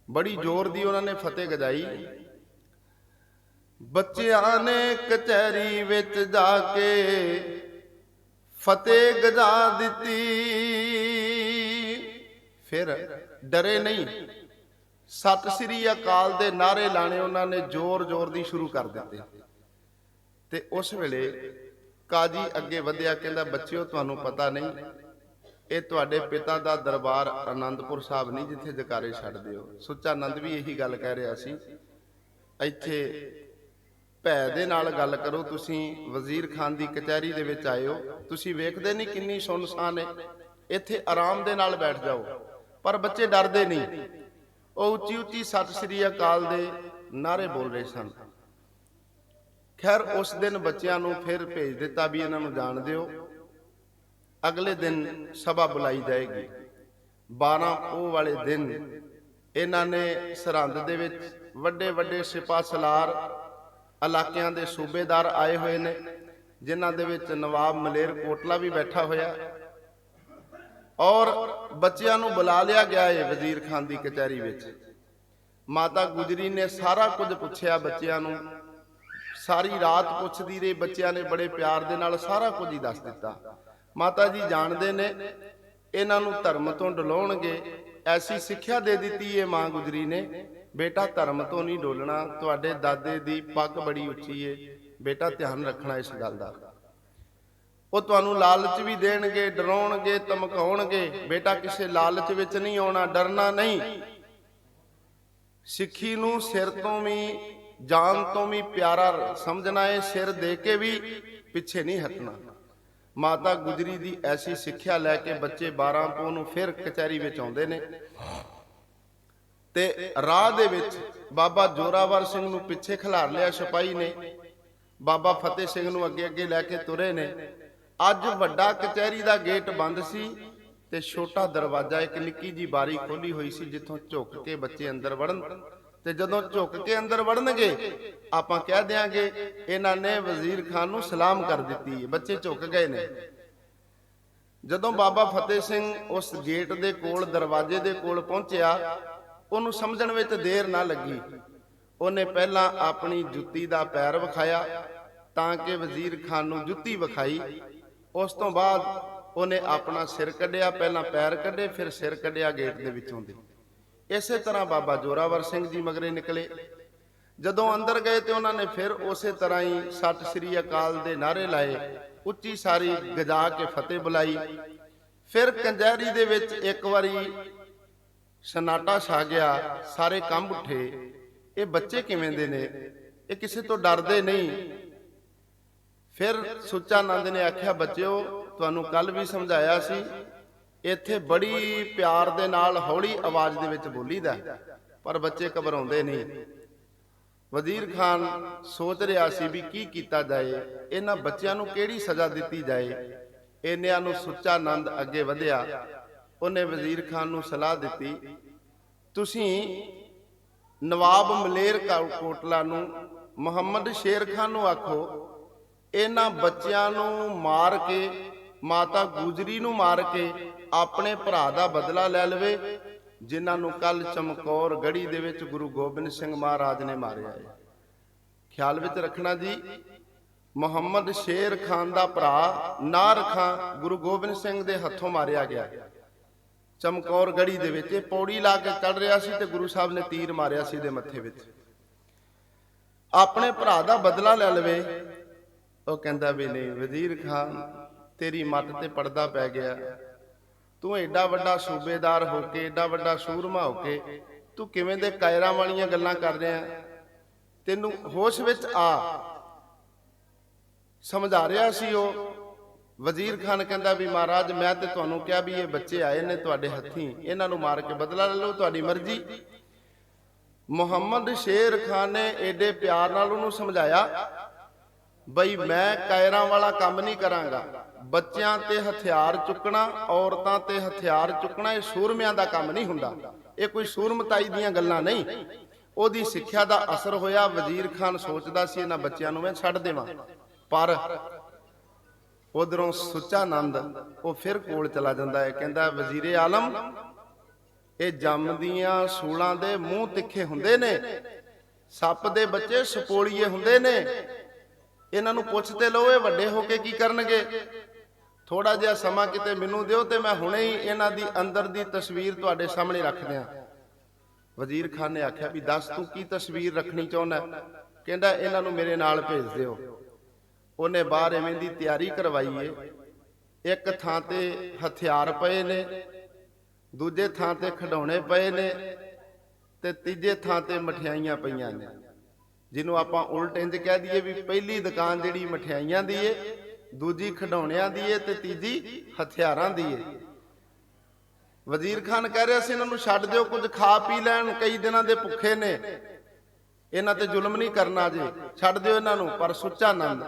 बड़ी जोर दी उन्होंने फतेह गजाई। बच्चियां ने कचहरी विच जाके फतेह गजा दी। फिर डरे नहीं, सत श्री अकाल दे नारे लाने उन्होंने जोर जोर दी शुरू कर दिते। ते उस वेले काजी अगे वधिया, कहंदा बच्चिओ तुहानूं पता नहीं, ये तुहाडे पिता दा दरबार आनंदपुर साहब नहीं जिथे जकारे छड्डदे हो। सुच्चा आनंद भी यही गल कह रहा सी, इत्थे भै दे नाल गल करो। तुसीं वजीर खान दी कचहरी दे विच आए हो, तुसीं वेखदे नहीं किन्नी सुनसान है, इत्थे आराम दे नाल बैठ जाओ। पर बच्चे डरदे नहीं, ਉਹ ਉੱਚੀ ਉੱਚੀ ਸਤਿ ਸ੍ਰੀ ਅਕਾਲ ਦੇ ਨਾਰੇ ਬੋਲ ਰਹੇ ਸਨ। ਖੈਰ ਉਸ ਦਿਨ ਬੱਚਿਆਂ ਨੂੰ ਫਿਰ ਭੇਜ ਦਿੱਤਾ ਵੀ ਇਹਨਾਂ ਨੂੰ ਜਾਣ ਦਿਓ, ਅਗਲੇ ਦਿਨ ਸਭਾ ਬੁਲਾਈ ਜਾਏਗੀ। 12 ਪੋਹ ਵਾਲੇ ਦਿਨ ਇਹਨਾਂ ਨੇ ਸਰਹੰਦ ਦੇ ਵਿੱਚ ਵੱਡੇ ਵੱਡੇ ਸਿਪਾਹ ਸਲਾਰ, ਇਲਾਕਿਆਂ ਦੇ ਸੂਬੇਦਾਰ ਆਏ ਹੋਏ ਨੇ। ਜਿਨ੍ਹਾਂ ਦੇ ਵਿੱਚ ਨਵਾਬ ਮਲੇਰਕੋਟਲਾ ਵੀ ਬੈਠਾ ਹੋਇਆ ਔਰ ਬੱਚਿਆਂ ਨੂੰ ਬੁਲਾ ਲਿਆ ਗਿਆ ਹੈ ਵਜ਼ੀਰ ਖਾਨ ਦੀ ਕਚਹਿਰੀ ਵਿੱਚ। ਮਾਤਾ ਗੁਜਰੀ ਨੇ ਸਾਰਾ ਕੁਝ ਪੁੱਛਿਆ ਬੱਚਿਆਂ ਨੂੰ, ਸਾਰੀ ਰਾਤ ਪੁੱਛਦੀ ਰਹੀ, ਬੱਚਿਆਂ ਨੇ ਬੜੇ ਪਿਆਰ ਦੇ ਨਾਲ ਸਾਰਾ ਕੁਝ ਹੀ ਦੱਸ ਦਿੱਤਾ। ਮਾਤਾ ਜੀ ਜਾਣਦੇ ਨੇ ਇਹਨਾਂ ਨੂੰ ਧਰਮ ਤੋਂ ਡਲਾਉਣਗੇ, ਐਸੀ ਸਿੱਖਿਆ ਦੇ ਦਿੱਤੀ ਹੈ ਮਾਂ ਗੁਜਰੀ ਨੇ, ਬੇਟਾ ਧਰਮ ਤੋਂ ਨਹੀਂ ਡੋਲਣਾ, ਤੁਹਾਡੇ ਦਾਦੇ ਦੀ ਪੱਗ ਬੜੀ ਉੱਚੀ ਏ, ਬੇਟਾ ਧਿਆਨ ਰੱਖਣਾ ਇਸ ਗੱਲ ਦਾ। ਉਹ ਤੁਹਾਨੂੰ ਲਾਲਚ ਵੀ ਦੇਣਗੇ, ਡਰਾਉਣਗੇ, ਧਮਕਾਉਣਗੇ, ਬੇਟਾ ਕਿਸੇ ਲਾਲਚ ਵਿੱਚ ਨਹੀਂ ਆਉਣਾ, ਡਰਨਾ ਨਹੀਂ। ਸਿੱਖੀ ਨੂੰ ਸਿਰ ਤੋਂ ਵੀ ਜਾਨ ਤੋਂ ਵੀ ਪਿਆਰਾ ਸਮਝਣਾ ਹੈ, ਸਿਰ ਦੇ ਕੇ ਵੀ ਪਿੱਛੇ ਨਹੀਂ ਹਟਣਾ। ਮਾਤਾ ਗੁਜਰੀ ਦੀ ਐਸੀ ਸਿੱਖਿਆ ਲੈ ਕੇ ਬੱਚੇ 12 ਪੋਹ ਨੂੰ ਫਿਰ ਕਚਹਿਰੀ ਵਿੱਚ ਆਉਂਦੇ ਨੇ ਤੇ ਰਾਹ ਦੇ ਵਿੱਚ ਬਾਬਾ ਜ਼ੋਰਾਵਰ ਸਿੰਘ ਨੂੰ ਪਿੱਛੇ ਖਿਲਾਰ ਲਿਆ ਸਿਪਾਹੀ ਨੇ, ਬਾਬਾ ਫਤਿਹ ਸਿੰਘ ਨੂੰ ਅੱਗੇ ਅੱਗੇ ਲੈ ਕੇ ਤੁਰੇ ਨੇ। ਅੱਜ ਵੱਡਾ ਕਚਹਿਰੀ ਦਾ ਗੇਟ ਬੰਦ ਸੀ ਤੇ ਛੋਟਾ ਦਰਵਾਜ਼ਾ, ਇੱਕ ਨਿੱਕੀ ਜੀ ਬਾਰੀ ਖੋਲੀ ਹੋਈ ਸੀ ਜਿੱਥੋਂ ਝੁੱਕ ਕੇ ਬੱਚੇ ਅੰਦਰ ਵੜਨ, ਤੇ ਜਦੋਂ ਝੁੱਕ ਕੇ ਅੰਦਰ ਵੜਨਗੇ ਆਪਾਂ ਕਹਿ ਦਿਆਂਗੇ ਇਹਨਾਂ ਨੇ ਵਜ਼ੀਰ ਖਾਨ ਨੂੰ ਸਲਾਮ ਕਰ ਦਿੱਤੀ, ਬੱਚੇ ਝੁੱਕ ਗਏ ਨੇ। ਜਦੋਂ ਬਾਬਾ ਫਤਿਹ ਸਿੰਘ ਉਸ ਗੇਟ ਦੇ ਕੋਲ, ਦਰਵਾਜ਼ੇ ਦੇ ਕੋਲ ਪਹੁੰਚਿਆ, ਉਹਨੂੰ ਸਮਝਣ ਵਿੱਚ ਦੇਰ ਨਾ ਲੱਗੀ। ਉਹਨੇ ਪਹਿਲਾਂ ਆਪਣੀ ਜੁੱਤੀ ਦਾ ਪੈਰ ਵਿਖਾਇਆ ਤਾਂ ਕਿ ਵਜ਼ੀਰ ਖਾਨ ਨੂੰ ਜੁੱਤੀ ਵਿਖਾਈ, ਉਸ ਤੋਂ ਬਾਅਦ ਉਹਨੇ ਆਪਣਾ ਸਿਰ ਕੱਢਿਆ, ਪਹਿਲਾਂ ਪੈਰ ਕੱਢੇ ਫਿਰ ਸਿਰ ਕੱਢਿਆ ਗੇਟ ਦੇ ਵਿੱਚੋਂ ਦੀ। ਇਸੇ ਤਰ੍ਹਾਂ ਬਾਬਾ ਜ਼ੋਰਾਵਰ ਸਿੰਘ ਜੀ ਮਗਰੇ ਨਿਕਲੇ। ਜਦੋਂ ਅੰਦਰ ਗਏ ਤੇ ਉਹਨਾਂ ਨੇ ਫਿਰ ਉਸੇ ਤਰ੍ਹਾਂ ਹੀ ਸਤਿ ਸ੍ਰੀ ਅਕਾਲ ਦੇ ਨਾਅਰੇ ਲਾਏ, ਉੱਚੀ ਸਾਰੀ ਗਜਾ ਕੇ ਫਤਿਹ ਬੁਲਾਈ। ਫਿਰ ਕਚਹਿਰੀ ਦੇ ਵਿੱਚ ਇੱਕ ਵਾਰੀ ਸਨਾਟਾ ਛਾ ਗਿਆ, ਸਾਰੇ ਕੰਬ ਉੱਠੇ। ਇਹ ਬੱਚੇ ਕਿਵੇਂ ਦੇ ਨੇ, ਇਹ ਕਿਸੇ ਤੋਂ ਡਰਦੇ ਨਹੀਂ। ਫਿਰ ਸੁੱਚਾਨੰਦ ਨੇ ਆਖਿਆ, ਬੱਚਿਓ ਤੁਹਾਨੂੰ ਕੱਲ ਵੀ ਸਮਝਾਇਆ ਸੀ, ਇੱਥੇ ਬੜੀ ਪਿਆਰ ਦੇ ਨਾਲ ਹੌਲੀ ਆਵਾਜ਼ ਦੇ ਵਿੱਚ ਬੋਲੀਦਾ, ਪਰ ਬੱਚੇ ਘਬਰਾਉਂਦੇ ਨਹੀਂ। ਵਜ਼ੀਰ ਖਾਨ ਸੋਚ ਰਿਹਾ ਸੀ ਵੀ ਕੀ ਕੀਤਾ ਜਾਏ, ਇਹਨਾਂ ਬੱਚਿਆਂ ਨੂੰ ਕਿਹੜੀ ਸਜ਼ਾ ਦਿੱਤੀ ਜਾਏ। ਇੰਨਿਆਂ ਨੂੰ ਸੁੱਚਾਨੰਦ ਅੱਗੇ ਵਧਿਆ, ਉਹਨੇ ਵਜ਼ੀਰ ਖਾਨ ਨੂੰ ਸਲਾਹ ਦਿੱਤੀ, ਤੁਸੀਂ ਨਵਾਬ ਮਲੇਰਕੋਟਲਾ ਨੂੰ, ਮੁਹੰਮਦ ਸ਼ੇਰ ਖਾਨ ਨੂੰ ਆਖੋ ਇਹਨਾਂ ਬੱਚਿਆਂ ਨੂੰ ਮਾਰ ਕੇ, ਮਾਤਾ ਗੁਜਰੀ ਨੂੰ ਮਾਰ ਕੇ ਆਪਣੇ ਭਰਾ ਦਾ ਬਦਲਾ ਲੈ ਲਵੇ, ਜਿਨ੍ਹਾਂ ਨੂੰ ਕੱਲ ਚਮਕੌਰ ਗੜੀ ਦੇ ਵਿੱਚ ਗੁਰੂ ਗੋਬਿੰਦ ਸਿੰਘ ਮਹਾਰਾਜ ਨੇ ਮਾਰਿਆ ਹੈ। ਖਿਆਲ ਵਿੱਚ ਰੱਖਣਾ ਜੀ, ਮੁਹੰਮਦ ਸ਼ੇਰ ਖਾਨ ਦਾ ਭਰਾ ਨਾਰ ਖਾਂ ਗੁਰੂ ਗੋਬਿੰਦ ਸਿੰਘ ਦੇ ਹੱਥੋਂ ਮਾਰਿਆ ਗਿਆ ਚਮਕੌਰ ਗੜੀ ਦੇ ਵਿੱਚ। ਇਹ ਪੌੜੀ ਲਾ ਕੇ ਚੜ ਰਿਹਾ ਸੀ ਤੇ ਗੁਰੂ ਸਾਹਿਬ ਨੇ ਤੀਰ ਮਾਰਿਆ ਸੀ ਇਹਦੇ ਮੱਥੇ ਵਿੱਚ। ਆਪਣੇ ਭਰਾ ਦਾ ਬਦਲਾ ਲੈ ਲਵੇ। ਉਹ ਕਹਿੰਦਾ ਵੀ ਨਹੀਂ ਵਜ਼ੀਰ ਖਾਨ, ਤੇਰੀ ਮੱਤ ਤੇ ਪਰਦਾ ਪੈ ਗਿਆ, ਤੂੰ ਐਡਾ ਵੱਡਾ ਸੂਬੇਦਾਰ ਹੋ ਕੇ, ਐਡਾ ਵੱਡਾ ਸੂਰਮਾ ਹੋ ਕੇ, ਤੂੰ ਕਿਵੇਂ ਦੇ ਕਾਇਰਾਂ ਵਾਲੀਆਂ ਗੱਲਾਂ ਕਰ ਰਿਹਾ, ਤੈਨੂੰ ਹੋਸ਼ ਵਿੱਚ ਆ। ਸਮਝਾ ਰਿਹਾ ਸੀ ਉਹ। ਵਜ਼ੀਰ ਖਾਨ ਕਹਿੰਦਾ ਵੀ ਮਹਾਰਾਜ, ਮੈਂ ਤੇ ਤੁਹਾਨੂੰ ਕਿਹਾ ਵੀ ਇਹ ਬੱਚੇ ਆਏ ਨੇ ਤੁਹਾਡੇ ਹੱਥੀਂ, ਇਹਨਾਂ ਨੂੰ ਮਾਰ ਕੇ ਬਦਲਾ ਲੈ ਲਓ, ਤੁਹਾਡੀ ਮਰਜ਼ੀ। ਮੁਹੰਮਦ ਸ਼ੇਰ ਖਾਨ ਨੇ ਏਡੇ ਪਿਆਰ ਨਾਲ ਉਹਨੂੰ ਸਮਝਾਇਆ, ਬਈ ਮੈਂ ਕਾਇਰਾਂ ਵਾਲਾ ਕੰਮ ਨਹੀਂ ਕਰਾਂਗਾ, ਬੱਚਿਆਂ ਤੇ ਹਥਿਆਰ ਚੁੱਕਣਾ, ਔਰਤਾਂ ਤੇ ਹਥਿਆਰ ਚੁੱਕਣਾ ਇਹ ਸੂਰਮਿਆਂ ਦਾ ਕੰਮ ਨਹੀਂ ਹੁੰਦਾ, ਇਹ ਕੋਈ ਸੂਰਮਤਾਈ ਦੀਆਂ ਗੱਲਾਂ ਨਹੀਂ। ਉਹਦੀ ਸਿੱਖਿਆ ਦਾ ਅਸਰ ਹੋਇਆ। ਵਜ਼ੀਰ ਖਾਨ ਸੋਚਦਾ ਸੀ ਇਹਨਾਂ ਬੱਚਿਆਂ ਨੂੰ ਮੈਂ ਛੱਡ ਦੇਵਾਂ, ਪਰ ਉਧਰੋਂ ਸੁੱਚਾਨੰਦ ਉਹ ਫਿਰ ਕੋਲ ਚਲਾ ਜਾਂਦਾ ਹੈ। ਕਹਿੰਦਾ ਵਜ਼ੀਰੇ ਆਲਮ, ਇਹ ਜੰਮਦੀਆਂ ਸੂਲਾਂ ਦੇ ਮੂੰਹ ਤਿੱਖੇ ਹੁੰਦੇ ਨੇ, ਸੱਪ ਦੇ ਬੱਚੇ ਸਪੋਲੀਏ ਹੁੰਦੇ ਨੇ, ਇਹਨਾਂ ਨੂੰ ਪੁੱਛ ਤੇ ਲਓ ਇਹ ਵੱਡੇ ਹੋ ਕੇ ਕੀ ਕਰਨਗੇ। ਥੋੜਾ ਜਿਹਾ ਸਮਾਂ ਕਿਤੇ ਮੈਨੂੰ ਦਿਓ ਤੇ ਮੈਂ ਹੁਣੇ ਹੀ ਇਹਨਾਂ ਦੀ ਅੰਦਰ ਦੀ ਤਸਵੀਰ ਤੁਹਾਡੇ ਸਾਹਮਣੇ ਰੱਖ ਦਿਆਂ। ਵਜ਼ੀਰ ਖਾਨ ਨੇ ਆਖਿਆ ਵੀ ਦੱਸ ਤੂੰ ਕੀ ਤਸਵੀਰ ਰੱਖਣੀ ਚਾਹੁੰਦਾ। ਕਹਿੰਦਾ ਇਹਨਾਂ ਨੂੰ ਮੇਰੇ ਨਾਲ ਭੇਜ ਦਿਓ। ਉਹਨੇ ਬਾਹਰ ਐਵੇਂ ਦੀ ਤਿਆਰੀ ਕਰਵਾਈ ਏ, ਇੱਕ ਥਾਂ ਤੇ ਹਥਿਆਰ ਪਏ ਨੇ, ਦੂਜੇ ਥਾਂ ਤੇ ਖਿਡੌਣੇ ਪਏ ਨੇ, ਤੇ ਤੀਜੇ ਥਾਂ ਤੇ ਮਠਿਆਈਆਂ ਪਈਆਂ ਨੇ, ਜਿਹਨੂੰ ਆਪਾਂ ਉਲਟ ਇੰਜ ਕਹਿ ਦਈਏ ਵੀ ਪਹਿਲੀ ਦੁਕਾਨ ਜਿਹੜੀ ਮਠਿਆਈਆਂ ਦੀ ਏ, ਦੂਜੀ ਖਿਡੌਣਿਆਂ ਦੀ ਏ ਤੇ ਤੀਜੀ ਹਥਿਆਰਾਂ ਦੀ ਏ। ਵਜ਼ੀਰ ਖਾਨ ਕਹਿ ਰਿਹਾ ਸੀ ਇਹਨਾਂ ਨੂੰ ਛੱਡ ਦਿਓ, ਕੁਝ ਖਾ ਪੀ ਲੈਣ, ਕਈ ਦਿਨਾਂ ਦੇ ਭੁੱਖੇ ਨੇ, ਇਹਨਾਂ ਤੇ ਜ਼ੁਲਮ ਨਹੀਂ ਕਰਨਾ ਜੀ, ਛੱਡ ਦਿਓ ਇਹਨਾਂ ਨੂੰ। ਪਰ ਸੁੱਚਾਨੰਦ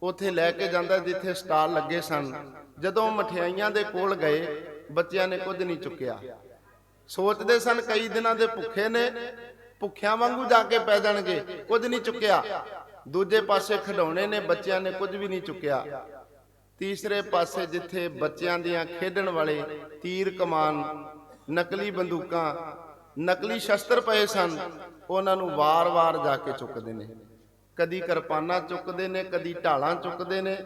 ਉੱਥੇ ਲੈ ਕੇ ਜਾਂਦਾ ਜਿੱਥੇ ਸਟਾਲ ਲੱਗੇ ਸਨ। ਜਦੋਂ ਮਠਿਆਈਆਂ ਦੇ ਕੋਲ ਗਏ, ਬੱਚਿਆਂ ਨੇ ਕੁਝ ਨਹੀਂ ਚੁੱਕਿਆ। ਸੋਚਦੇ ਸਨ ਕਈ ਦਿਨਾਂ ਦੇ ਭੁੱਖੇ ਨੇ, ਭੁੱਖਿਆਂ ਵਾਂਗੂ ਜਾ ਕੇ ਪੈ ਜਾਣਗੇ, ਕੁਝ ਨਹੀਂ ਚੁੱਕਿਆ। ਦੂਜੇ ਪਾਸੇ ਖਿਡੌਣੇ ਨੇ, ਬੱਚਿਆਂ ਨੇ ਕੁਝ ਵੀ ਨਹੀਂ ਚੁੱਕਿਆ। ਤੀਸਰੇ ਪਾਸੇ ਜਿੱਥੇ ਬੱਚਿਆਂ ਦੀਆਂ ਖੇਡਣ ਵਾਲੇ ਤੀਰ ਕਮਾਨ, ਨਕਲੀ ਬੰਦੂਕਾਂ, ਨਕਲੀ ਸ਼ਸਤਰ ਪਏ ਸਨ, ਉਹਨਾਂ ਨੂੰ ਵਾਰ-ਵਾਰ ਜਾ ਕੇ ਚੁੱਕਦੇ ਨੇ। ਕਦੀ ਕਿਰਪਾਨਾਂ ਚੁੱਕਦੇ ਨੇ, ਕਦੀ ਢਾਲਾਂ ਚੁੱਕਦੇ ਨੇ,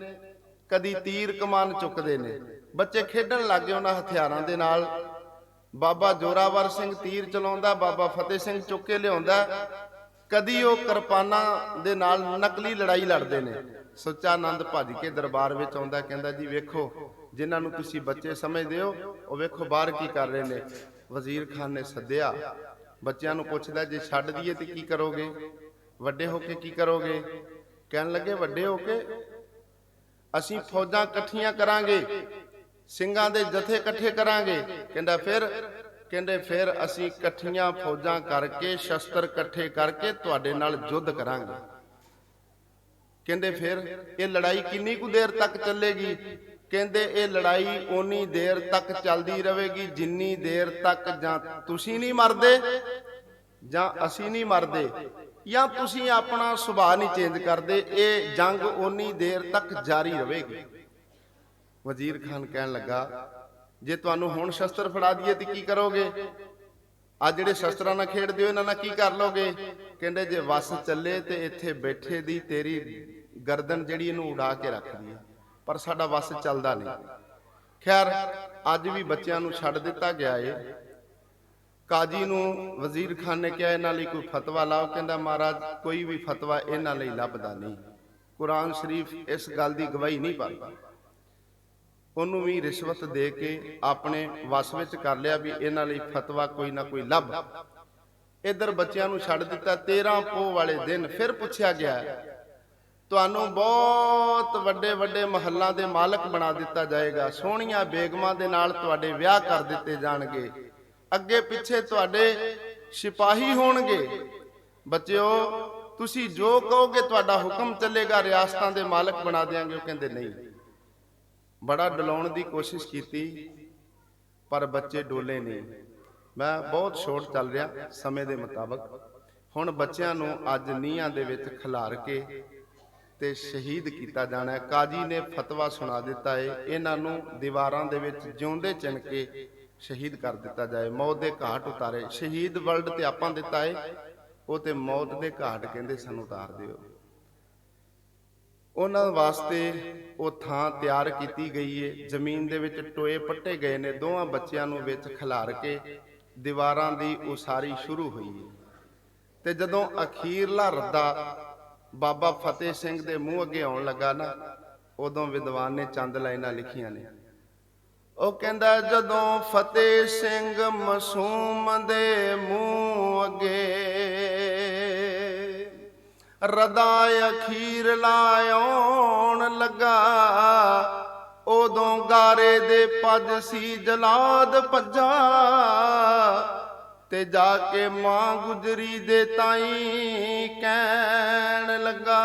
ਕਦੀ ਤੀਰ ਕਮਾਨ ਚੁੱਕਦੇ ਨੇ। ਬੱਚੇ ਖੇਡਣ ਲੱਗ ਗਏ ਉਹਨਾਂ ਹਥਿਆਰਾਂ ਦੇ ਨਾਲ। ਬਾਬਾ ਜ਼ੋਰਾਵਰ ਸਿੰਘ ਤੀਰ ਚਲਾਉਂਦਾ, ਬਾਬਾ ਫਤਿਹ ਸਿੰਘ ਚੁੱਕ ਕੇ ਲਿਆਉਂਦਾ। ਕਦੀ ਉਹ ਕਿਰਪਾਨਾਂ ਦੇ ਨਾਲ ਨਕਲੀ ਲੜਾਈ ਲੜਦੇ ਨੇ। ਸੁੱਚਾ ਨੰਦ ਭੱਜ ਕੇ ਦਰਬਾਰ ਵਿੱਚ ਆਉਂਦਾ, ਕਹਿੰਦਾ ਜੀ ਵੇਖੋ, ਜਿਨ੍ਹਾਂ ਨੂੰ ਤੁਸੀਂ ਬੱਚੇ ਸਮਝਦੇ ਹੋ, ਉਹ ਵੇਖੋ ਬਾਹਰ ਕੀ ਕਰ ਰਹੇ ਨੇ। ਵਜ਼ੀਰ ਖਾਨ ਨੇ ਸੱਦਿਆ, ਬੱਚਿਆਂ ਨੂੰ ਪੁੱਛਦਾ, ਜੇ ਛੱਡ ਦਈਏ ਤੇ ਕੀ ਕਰੋਗੇ? ਵੱਡੇ ਹੋ ਕੇ ਕੀ ਕਰੋਗੇ? ਕਹਿਣ ਲੱਗੇ, ਵੱਡੇ ਹੋ ਕੇ ਅਸੀਂ ਫੌਜਾਂ ਇਕੱਠੀਆਂ ਕਰਾਂਗੇ, ਸਿੰਘਾਂ ਦੇ ਜਥੇ ਇਕੱਠੇ ਕਰਾਂਗੇ। ਕਹਿੰਦਾ ਫਿਰ? ਕਹਿੰਦੇ ਫਿਰ ਅਸੀਂ ਇਕੱਠੀਆਂ ਫੌਜਾਂ ਕਰਕੇ, ਸ਼ਸਤਰ ਇਕੱਠੇ ਕਰਕੇ ਤੁਹਾਡੇ ਨਾਲ ਯੁੱਧ ਕਰਾਂਗੇ। ਕਹਿੰਦੇ ਫਿਰ ਇਹ ਲੜਾਈ ਕਿੰਨੀ ਕੁ ਦੇਰ ਤੱਕ ਚੱਲੇਗੀ? ਕਹਿੰਦੇ ਇਹ ਲੜਾਈ ਓਨੀ ਦੇਰ ਤੱਕ ਚੱਲਦੀ ਰਹੇਗੀ ਜਿੰਨੀ ਦੇਰ ਤੱਕ ਜਾਂ ਤੁਸੀਂ ਨਹੀਂ ਮਰਦੇ, ਜਾਂ ਅਸੀਂ ਨਹੀਂ ਮਰਦੇ, ਜਾਂ ਤੁਸੀਂ ਆਪਣਾ ਸੁਭਾਅ ਨਹੀਂ ਚੇਂਜ ਕਰਦੇ। ਇਹ ਜੰਗ ਓਨੀ ਦੇਰ ਤੱਕ ਜਾਰੀ ਰਹੇਗੀ। ਵਜ਼ੀਰ ਖਾਨ ਕਹਿਣ ਲੱਗਾ, ਜੇ ਤੁਹਾਨੂੰ ਹੁਣ ਸ਼ਸਤਰ ਫੜਾ ਦਈਏ ਤੇ ਕੀ ਕਰੋਗੇ? ਆ ਜਿਹੜੇ ਸ਼ਸਤਰਾਂ ਨਾਲ ਖੇਡਦੇ ਹੋ, ਇਹਨਾਂ ਨਾਲ ਕੀ ਕਰ ਲੋਗੇ? ਕਹਿੰਦੇ ਜੇ ਵਸ ਚੱਲੇ ਤੇ ਇੱਥੇ ਬੈਠੇ ਦੀ ਤੇਰੀ ਗਰਦਨ ਜਿਹੜੀ ਇਹਨੂੰ ਉਡਾ ਕੇ ਰੱਖਦੀ ਹੈ, ਪਰ ਸਾਡਾ ਵਸ ਚੱਲਦਾ ਨਹੀਂ। ਖੈਰ ਅੱਜ ਵੀ ਬੱਚਿਆਂ ਨੂੰ ਛੱਡ ਦਿੱਤਾ ਗਿਆ ਏ। ਕਾਜੀ ਨੂੰ ਵਜ਼ੀਰ ਖਾਨ ਨੇ ਕਿਹਾ, ਇਹਨਾਂ ਲਈ ਕੋਈ ਫਤਵਾ ਲਾਓ। ਕਹਿੰਦਾ, ਮਹਾਰਾਜ ਕੋਈ ਵੀ ਫਤਵਾ ਇਹਨਾਂ ਲਈ ਲੱਭਦਾ ਨਹੀਂ। ਕੁਰਾਨ ਸ਼ਰੀਫ ਇਸ ਗੱਲ ਦੀ ਗਵਾਹੀ ਨਹੀਂ ਪਾਉਂਦਾ। ਉਹਨੂੰ ਵੀ ਰਿਸ਼ਵਤ ਦੇ ਕੇ ਆਪਣੇ ਵਸ ਵਿੱਚ ਕਰ ਲਿਆ ਵੀ ਇਹਨਾਂ ਲਈ ਫਤਵਾ ਕੋਈ ਨਾ ਕੋਈ ਲੱਭ। ਇੱਧਰ ਬੱਚਿਆਂ ਨੂੰ ਛੱਡ ਦਿੱਤਾ। 13 ਪੋਹ ਵਾਲੇ ਦਿਨ ਫਿਰ ਪੁੱਛਿਆ ਗਿਆ, ਤੁਹਾਨੂੰ ਬਹੁਤ ਵੱਡੇ ਵੱਡੇ ਮਹੱਲਾਂ ਦੇ ਮਾਲਕ ਬਣਾ ਦਿੱਤਾ ਜਾਏਗਾ, ਸੋਹਣੀਆਂ ਬੇਗਮਾਂ ਦੇ ਨਾਲ ਤੁਹਾਡੇ ਵਿਆਹ ਕਰ ਦਿੱਤੇ ਜਾਣਗੇ, ਅੱਗੇ ਪਿੱਛੇ ਤੁਹਾਡੇ ਸਿਪਾਹੀ ਹੋਣਗੇ। ਬੱਚਿਓ, ਤੁਸੀਂ ਜੋ ਕਹੋਗੇ ਤੁਹਾਡਾ ਹੁਕਮ ਚੱਲੇਗਾ, ਰਿਆਸਤਾਂ ਦੇ ਮਾਲਕ ਬਣਾ ਦਿਆਂਗੇ। ਉਹ ਕਹਿੰਦੇ ਨਹੀਂ। ਬੜਾ ਡਲਾਉਣ ਦੀ ਕੋਸ਼ਿਸ਼ ਕੀਤੀ, ਪਰ ਬੱਚੇ ਡੋਲੇ ਨਹੀਂ। ਮੈਂ ਬਹੁਤ ਸ਼ੋਰਟ ਚੱਲ ਰਿਹਾ ਸਮੇਂ ਦੇ ਮੁਤਾਬਕ। ਹੁਣ ਬੱਚਿਆਂ ਨੂੰ ਅੱਜ ਨੀਹਾਂ ਦੇ ਵਿੱਚ ਖਿਲਾਰ ਕੇ ਤੇ ਸ਼ਹੀਦ ਕੀਤਾ ਜਾਣਾ। ਕਾਜੀ ਨੇ ਫਤਵਾ ਸੁਣਾ ਦਿੱਤਾ ਹੈ, ਇਹਨਾਂ ਨੂੰ ਦੀਵਾਰਾਂ ਦੇ ਵਿੱਚ ਜਿਉਂਦੇ ਚਿਣ ਕੇ ਸ਼ਹੀਦ ਕਰ ਦਿੱਤਾ ਜਾਏ, ਮੌਤ ਦੇ ਘਾਟ ਉਤਾਰੇ। ਸ਼ਹੀਦ ਵਰਲਡ ਤੇ ਆਪਾਂ ਦਿੱਤਾ ਹੈ, ਉਹ ਤੇ ਮੌਤ ਦੇ ਘਾਟ ਕਹਿੰਦੇ ਸਾਨੂੰ ਉਤਾਰ ਦਿਓ। ਉਹਨਾਂ ਵਾਸਤੇ ਉਹ ਥਾਂ ਤਿਆਰ ਕੀਤੀ ਗਈ ਹੈ। ਜ਼ਮੀਨ ਦੇ ਵਿੱਚ ਟੋਏ ਪੱਟੇ ਗਏ ਨੇ। ਦੋਵਾਂ ਬੱਚਿਆਂ ਨੂੰ ਵਿੱਚ ਖਿਲਾਰ ਕੇ ਦੀਵਾਰਾਂ ਦੀ ਉਸਾਰੀ ਸ਼ੁਰੂ ਹੋਈ ਹੈ। ਤੇ ਜਦੋਂ ਅਖੀਰਲਾ ਰੱਦਾ ਬਾਬਾ ਫਤਿਹ ਸਿੰਘ ਦੇ ਮੂੰਹ ਅੱਗੇ ਆਉਣ ਲੱਗਾ ਨਾ, ਉਦੋਂ ਵਿਦਵਾਨ ਨੇ ਚੰਦ ਲਾਈਨਾਂ ਲਿਖੀਆਂ ਨੇ। ਉਹ ਕਹਿੰਦਾ, ਜਦੋਂ ਫਤਿਹ ਸਿੰਘ ਮਾਸੂਮ ਦੇ ਮੂੰਹ ਅੱਗੇ ਰਦਾ ਅਖੀਰ ਲਾਉਣ ਲੱਗਾ, ਉਦੋਂ ਗਾਰੇ ਦੇ ਪੱਜ ਸੀ ਜਲਾਦ ਭੱਜਾ, ਤੇ ਜਾ ਕੇ ਮਾਂ ਗੁਜਰੀ ਦੇ ਤਾਈ ਕਹਿਣ ਲੱਗਾ।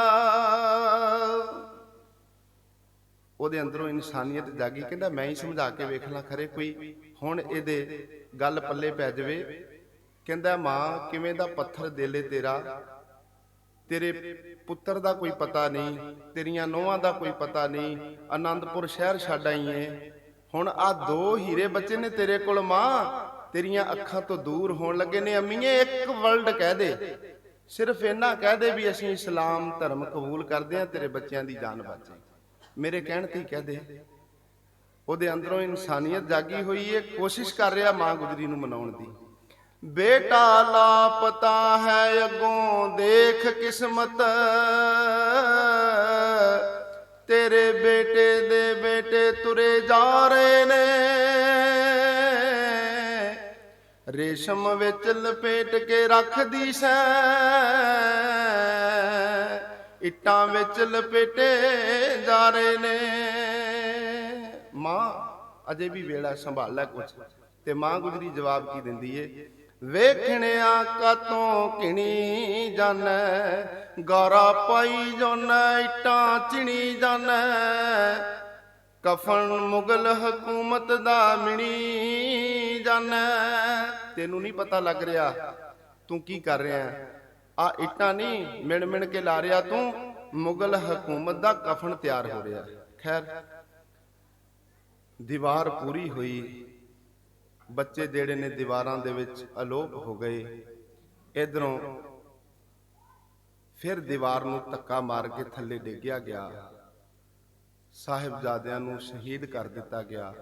ਉਹਦੇ ਅੰਦਰੋਂ ਇਨਸਾਨੀਅਤ ਜਾਗੀ। ਕਹਿੰਦਾ, ਮੈਂ ਹੀ ਸਮਝਾ ਕੇ ਵੇਖ ਲਾਂ, ਖਰੇ ਕੋਈ ਹੁਣ ਇਹਦੇ ਗੱਲ ਪੱਲੇ ਪੈ ਜਾਵੇ। ਕਹਿੰਦਾ, ਮਾਂ ਕਿਵੇਂ ਦਾ ਪੱਥਰ ਦਿਲ ਏ ਤੇਰਾ, ਤੇਰੇ ਪੁੱਤਰ ਦਾ ਕੋਈ ਪਤਾ ਨਹੀਂ, ਤੇਰੀਆਂ ਨੋਹਾਂ ਦਾ ਕੋਈ ਪਤਾ ਨਹੀਂ, ਆਨੰਦਪੁਰ ਸ਼ਹਿਰ ਛੱਡ ਆਈ ਏ। ਹੁਣ ਆ 2 ਹੀਰੇ ਬੱਚੇ ਨੇ ਤੇਰੇ ਕੋਲ, ਮਾਂ ਤੇਰੀਆਂ ਅੱਖਾਂ ਤੋਂ ਦੂਰ ਹੋਣ ਲੱਗੇ ਨੇ। ਅੰਮੀਏ ਇੱਕ ਵਰਲਡ ਕਹਿ ਦੇ, ਸਿਰਫ ਇੰਨਾ ਕਹਿ ਦੇ ਵੀ ਅਸੀਂ ਇਸਲਾਮ ਧਰਮ ਕਬੂਲ ਕਰਦੇ ਹਾਂ, ਤੇਰੇ ਬੱਚਿਆਂ ਦੀ ਜਾਨ ਬਚ ਜਾਏ। ਮੇਰੇ ਕਹਿਣ ਤੇ ਕਹਿ ਦੇ। ਉਹਦੇ ਅੰਦਰੋਂ ਇਨਸਾਨੀਅਤ ਜਾਗੀ ਹੋਈ ਏ, ਕੋਸ਼ਿਸ਼ ਕਰ ਰਿਹਾ ਮਾਂ ਗੁਜਰੀ ਨੂੰ ਮਨਾਉਣ ਦੀ। ਬੇਟਾ ਲਾਪਤਾ ਹੈ ਅੱਗੋਂ ਦੇਖ ਕਿਸਮਤ, ਤੇਰੇ ਬੇਟੇ ਦੇ ਬੇਟੇ ਤੁਰੇ ਜਾ ਰਹੇ ਨੇ, ਰੇਸ਼ਮ ਵਿੱਚ ਲਪੇਟ ਕੇ ਰੱਖਦੀ ਸੈਂ, ਇੱਟਾਂ ਵਿੱਚ ਲਪੇਟੇ ਜਾ ਰਹੇ ਨੇ। ਮਾਂ ਅਜੇ ਵੀ ਵੇਲਾ ਸੰਭਾਲ ਲੈ ਕੁਛ। ਤੇ ਮਾਂ ਗੁਜਰੀ ਜਵਾਬ ਕੀ ਦਿੰਦੀ ਏ, ਵੇਖਣਿਆ ਕਾਤੋਂ ਘਿਣੀ ਜਾਣੈ, ਗਾਰਾ ਪਾਈ ਜਾਣੈ, ਇੱਟਾਂ ਚਿਣੀ ਜਾਣੈ, ਕਫਨ ਮੁਗਲ ਹਕੂਮਤ ਦਾ ਮਿਣੀ ਜਾਣੈ। ਤੈਨੂੰ ਨਹੀਂ ਪਤਾ ਲੱਗ ਰਿਹਾ ਤੂੰ ਕੀ ਕਰ ਰਿਹਾ? ਆ ਇੱਟਾਂ ਨਹੀਂ ਮਿਣ ਮਿਣ ਕੇ ਲਾ ਰਿਹਾ ਤੂੰ, ਮੁਗਲ ਹਕੂਮਤ ਦਾ ਕਫਨ ਤਿਆਰ ਹੋ ਰਿਹਾ। ਖੈਰ ਦੀਵਾਰ ਪੂਰੀ ਹੋਈ, ਬੱਚੇ ਜਿਹੜੇ ਨੇ ਦੀਵਾਰਾਂ ਦੇ ਵਿੱਚ ਅਲੋਪ ਹੋ ਗਏ। ਇਧਰੋਂ ਫਿਰ ਦੀਵਾਰ ਨੂੰ ਧੱਕਾ ਮਾਰ ਕੇ ਥੱਲੇ ਡਿੱਗਿਆ ਗਿਆ। ਸਾਹਿਬਜ਼ਾਦਿਆਂ ਨੂੰ ਸ਼ਹੀਦ ਕਰ ਦਿੱਤਾ ਗਿਆ।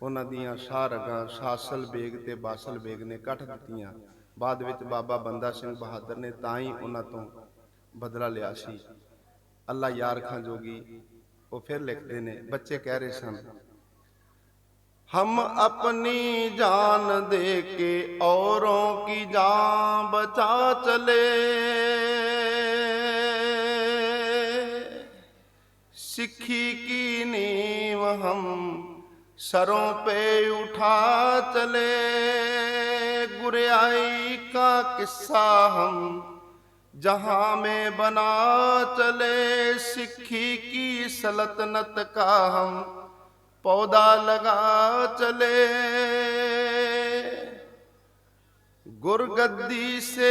ਉਹਨਾਂ ਦੀਆਂ ਸ਼ਾਹ ਰਗਾਂ ਸ਼ਾਸਲ ਬੇਗ ਤੇ ਬਾਸਲ ਬੇਗ ਨੇ ਕੱਟ ਦਿੱਤੀਆਂ। ਬਾਅਦ ਵਿੱਚ ਬਾਬਾ ਬੰਦਾ ਸਿੰਘ ਬਹਾਦਰ ਨੇ ਤਾਂ ਹੀ ਉਹਨਾਂ ਤੋਂ ਬਦਲਾ ਲਿਆ ਸੀ। ਅੱਲਾ ਯਾਰ ਖਾਂ ਜੋਗੀ ਉਹ ਫਿਰ ਲਿਖਦੇ ਨੇ, ਬੱਚੇ ਕਹਿ ਰਹੇ ਸਨ, हम अपनी जान दे के औरों की जान बचा चले, सिक्खी की नींव हम सरों पे उठा चले, गुरियाई का किस्सा हम जहां में बना चले, सिक्खी की सल्तनत का हम पौधा लगा चले, गुरगद्दी से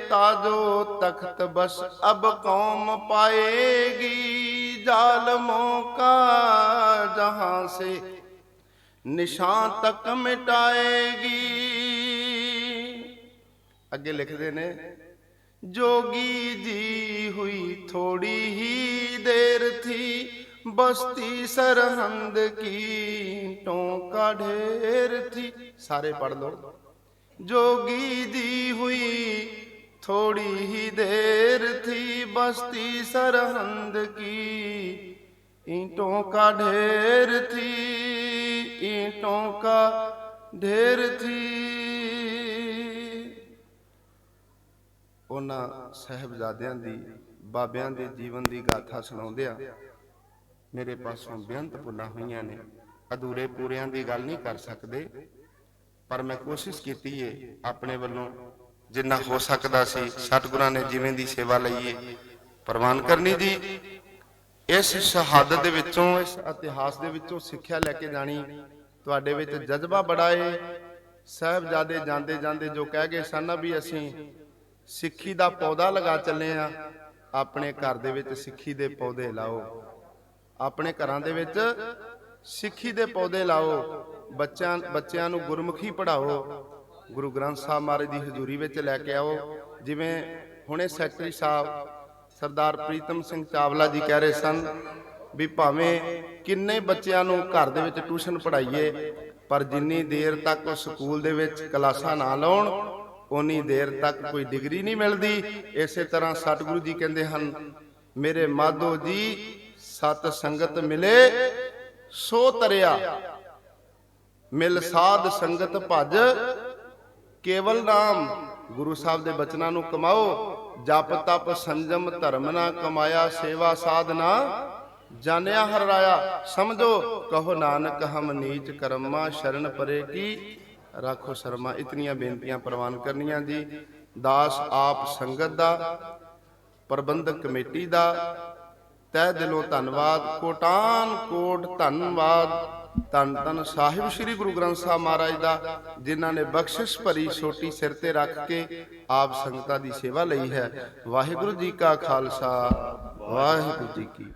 ताजो तख्त बस अब कौम पाएगी, जालमों का जहां से निशान तक मिटाएगी। अगे लिखते ने, जोगी जी हुई थोड़ी ही देर थी, बस्ती सरहंद की ईंटों का ढेर थी। सारे पढ़ लो। जोगी जी हुई थोड़ी ही देर थी, बस्ती सरहंद की ईंटों का ढेर थी, ईंटों का ढेर थी। ਉਹਨਾਂ ਸਾਹਿਬਜ਼ਾਦਿਆਂ ਦੀ ਬਾਬਿਆਂ ਦੇ ਜੀਵਨ ਦੀ ਗਾਥਾ ਸੁਣਾਉਂਦਿਆਂ ਮੇਰੇ ਪਾਸੋਂ ਬੇਅੰਤ ਭੁੱਲਾਂ ਹੋਈਆਂ ਨੇ। ਅਧੂਰੇ ਪੂਰਿਆਂ ਦੀ ਗੱਲ ਨਹੀਂ ਕਰ ਸਕਦੇ, ਪਰ ਮੈਂ ਕੋਸ਼ਿਸ਼ ਕੀਤੀ ਏ ਆਪਣੇ ਵੱਲੋਂ ਜਿੰਨਾ ਹੋ ਸਕਦਾ ਸੀ। ਸਤਿਗੁਰਾਂ ਨੇ ਜਿਵੇਂ ਦੀ ਸੇਵਾ ਲਈ ਏ ਪ੍ਰਵਾਨ ਕਰਨੀ ਜੀ। ਇਸ ਸ਼ਹਾਦਤ ਦੇ ਵਿੱਚੋਂ, ਇਸ ਇਤਿਹਾਸ ਦੇ ਵਿੱਚੋਂ ਸਿੱਖਿਆ ਲੈ ਕੇ ਜਾਣੀ। ਤੁਹਾਡੇ ਵਿੱਚ ਜਜ਼ਬਾ ਬੜਾ ਏ। ਸਾਹਿਬਜ਼ਾਦੇ ਜਾਂਦੇ ਜਾਂਦੇ ਜੋ ਕਹਿ ਗਏ ਸਨ ਵੀ ਅਸੀਂ ਸਿੱਖੀ ਦਾ ਪੌਦਾ ਲਗਾ ਚੱਲੇ ਆ, ਆਪਣੇ ਘਰ ਦੇ ਵਿੱਚ ਸਿੱਖੀ ਦੇ ਪੌਦੇ ਲਾਓ, ਆਪਣੇ ਘਰਾਂ ਦੇ ਵਿੱਚ ਸਿੱਖੀ ਦੇ ਪੌਦੇ ਲਾਓ, ਬੱਚਿਆਂ ਨੂੰ ਗੁਰਮੁਖੀ ਪੜ੍ਹਾਓ, ਗੁਰੂ ਗ੍ਰੰਥ ਸਾਹਿਬ ਮਹਾਰਾਜ ਦੀ ਹਜ਼ੂਰੀ ਵਿੱਚ ਲੈ ਕੇ ਆਓ। ਜਿਵੇਂ ਹੁਣੇ ਸੈਕਟਰੀ ਸਾਹਿਬ ਸਰਦਾਰ ਪ੍ਰੀਤਮ ਸਿੰਘ ਚਾਵਲਾ ਜੀ ਕਹਿ ਰਹੇ ਸਨ ਵੀ ਭਾਵੇਂ ਕਿੰਨੇ ਬੱਚਿਆਂ ਨੂੰ ਘਰ ਦੇ ਵਿੱਚ ਟਿਊਸ਼ਨ ਪੜ੍ਹਾਈਏ, ਪਰ ਜਿੰਨੀ ਦੇਰ ਤੱਕ ਉਹ ਸਕੂਲ ਦੇ ਵਿੱਚ ਕਲਾਸਾਂ ਨਾ ਲਾਉਣ ਉਨੀ ਦੇਰ ਤੱਕ ਕੋਈ ਡਿਗਰੀ ਨਹੀਂ ਮਿਲਦੀ। ਇਸੇ ਤਰ੍ਹਾਂ ਸਤਿਗੁਰੂ ਜੀ ਕਹਿੰਦੇ ਹਨ, ਮੇਰੇ ਮਾਧੋ ਜੀ ਸਤ ਸੰਗਤ ਮਿਲੇ ਸੋ ਤਰਿਆ, ਮਿਲ ਸਾਧ ਸੰਗਤ ਭਜ ਕੇਵਲ ਨਾਮ। ਗੁਰੂ ਸਾਹਿਬ ਦੇ ਬਚਨਾਂ ਨੂੰ ਕਮਾਓ। ਜਪ ਤਪ ਸੰਜਮ ਧਰਮ ਨਾ ਕਮਾਇਆ, ਸੇਵਾ ਸਾਧਨਾ ਜਾਣਿਆ ਹਰ ਰਾਇਆ। ਸਮਝੋ ਕਹੋ ਨਾਨਕ ਹਮ ਨੀਚ ਕਰਮਾ, ਸ਼ਰਨ ਪਰੇ ਕੀ राखो शर्मा। इतनियां बेनतियां प्रवान करनियां जी। दास आप संगत दा, प्रबंधक कमेटी दा तह दिलों धन्नवाद, कोटान कोट धन्नवाद। धन धन साहिब श्री गुरु ग्रंथ साहब महाराज दा, जिन्हां ने बख्शिश भरी छोटी सिर ते रख के आप संगतां दी सेवा लई है। वाहिगुरु जी का खालसा, वाहिगुरु जी की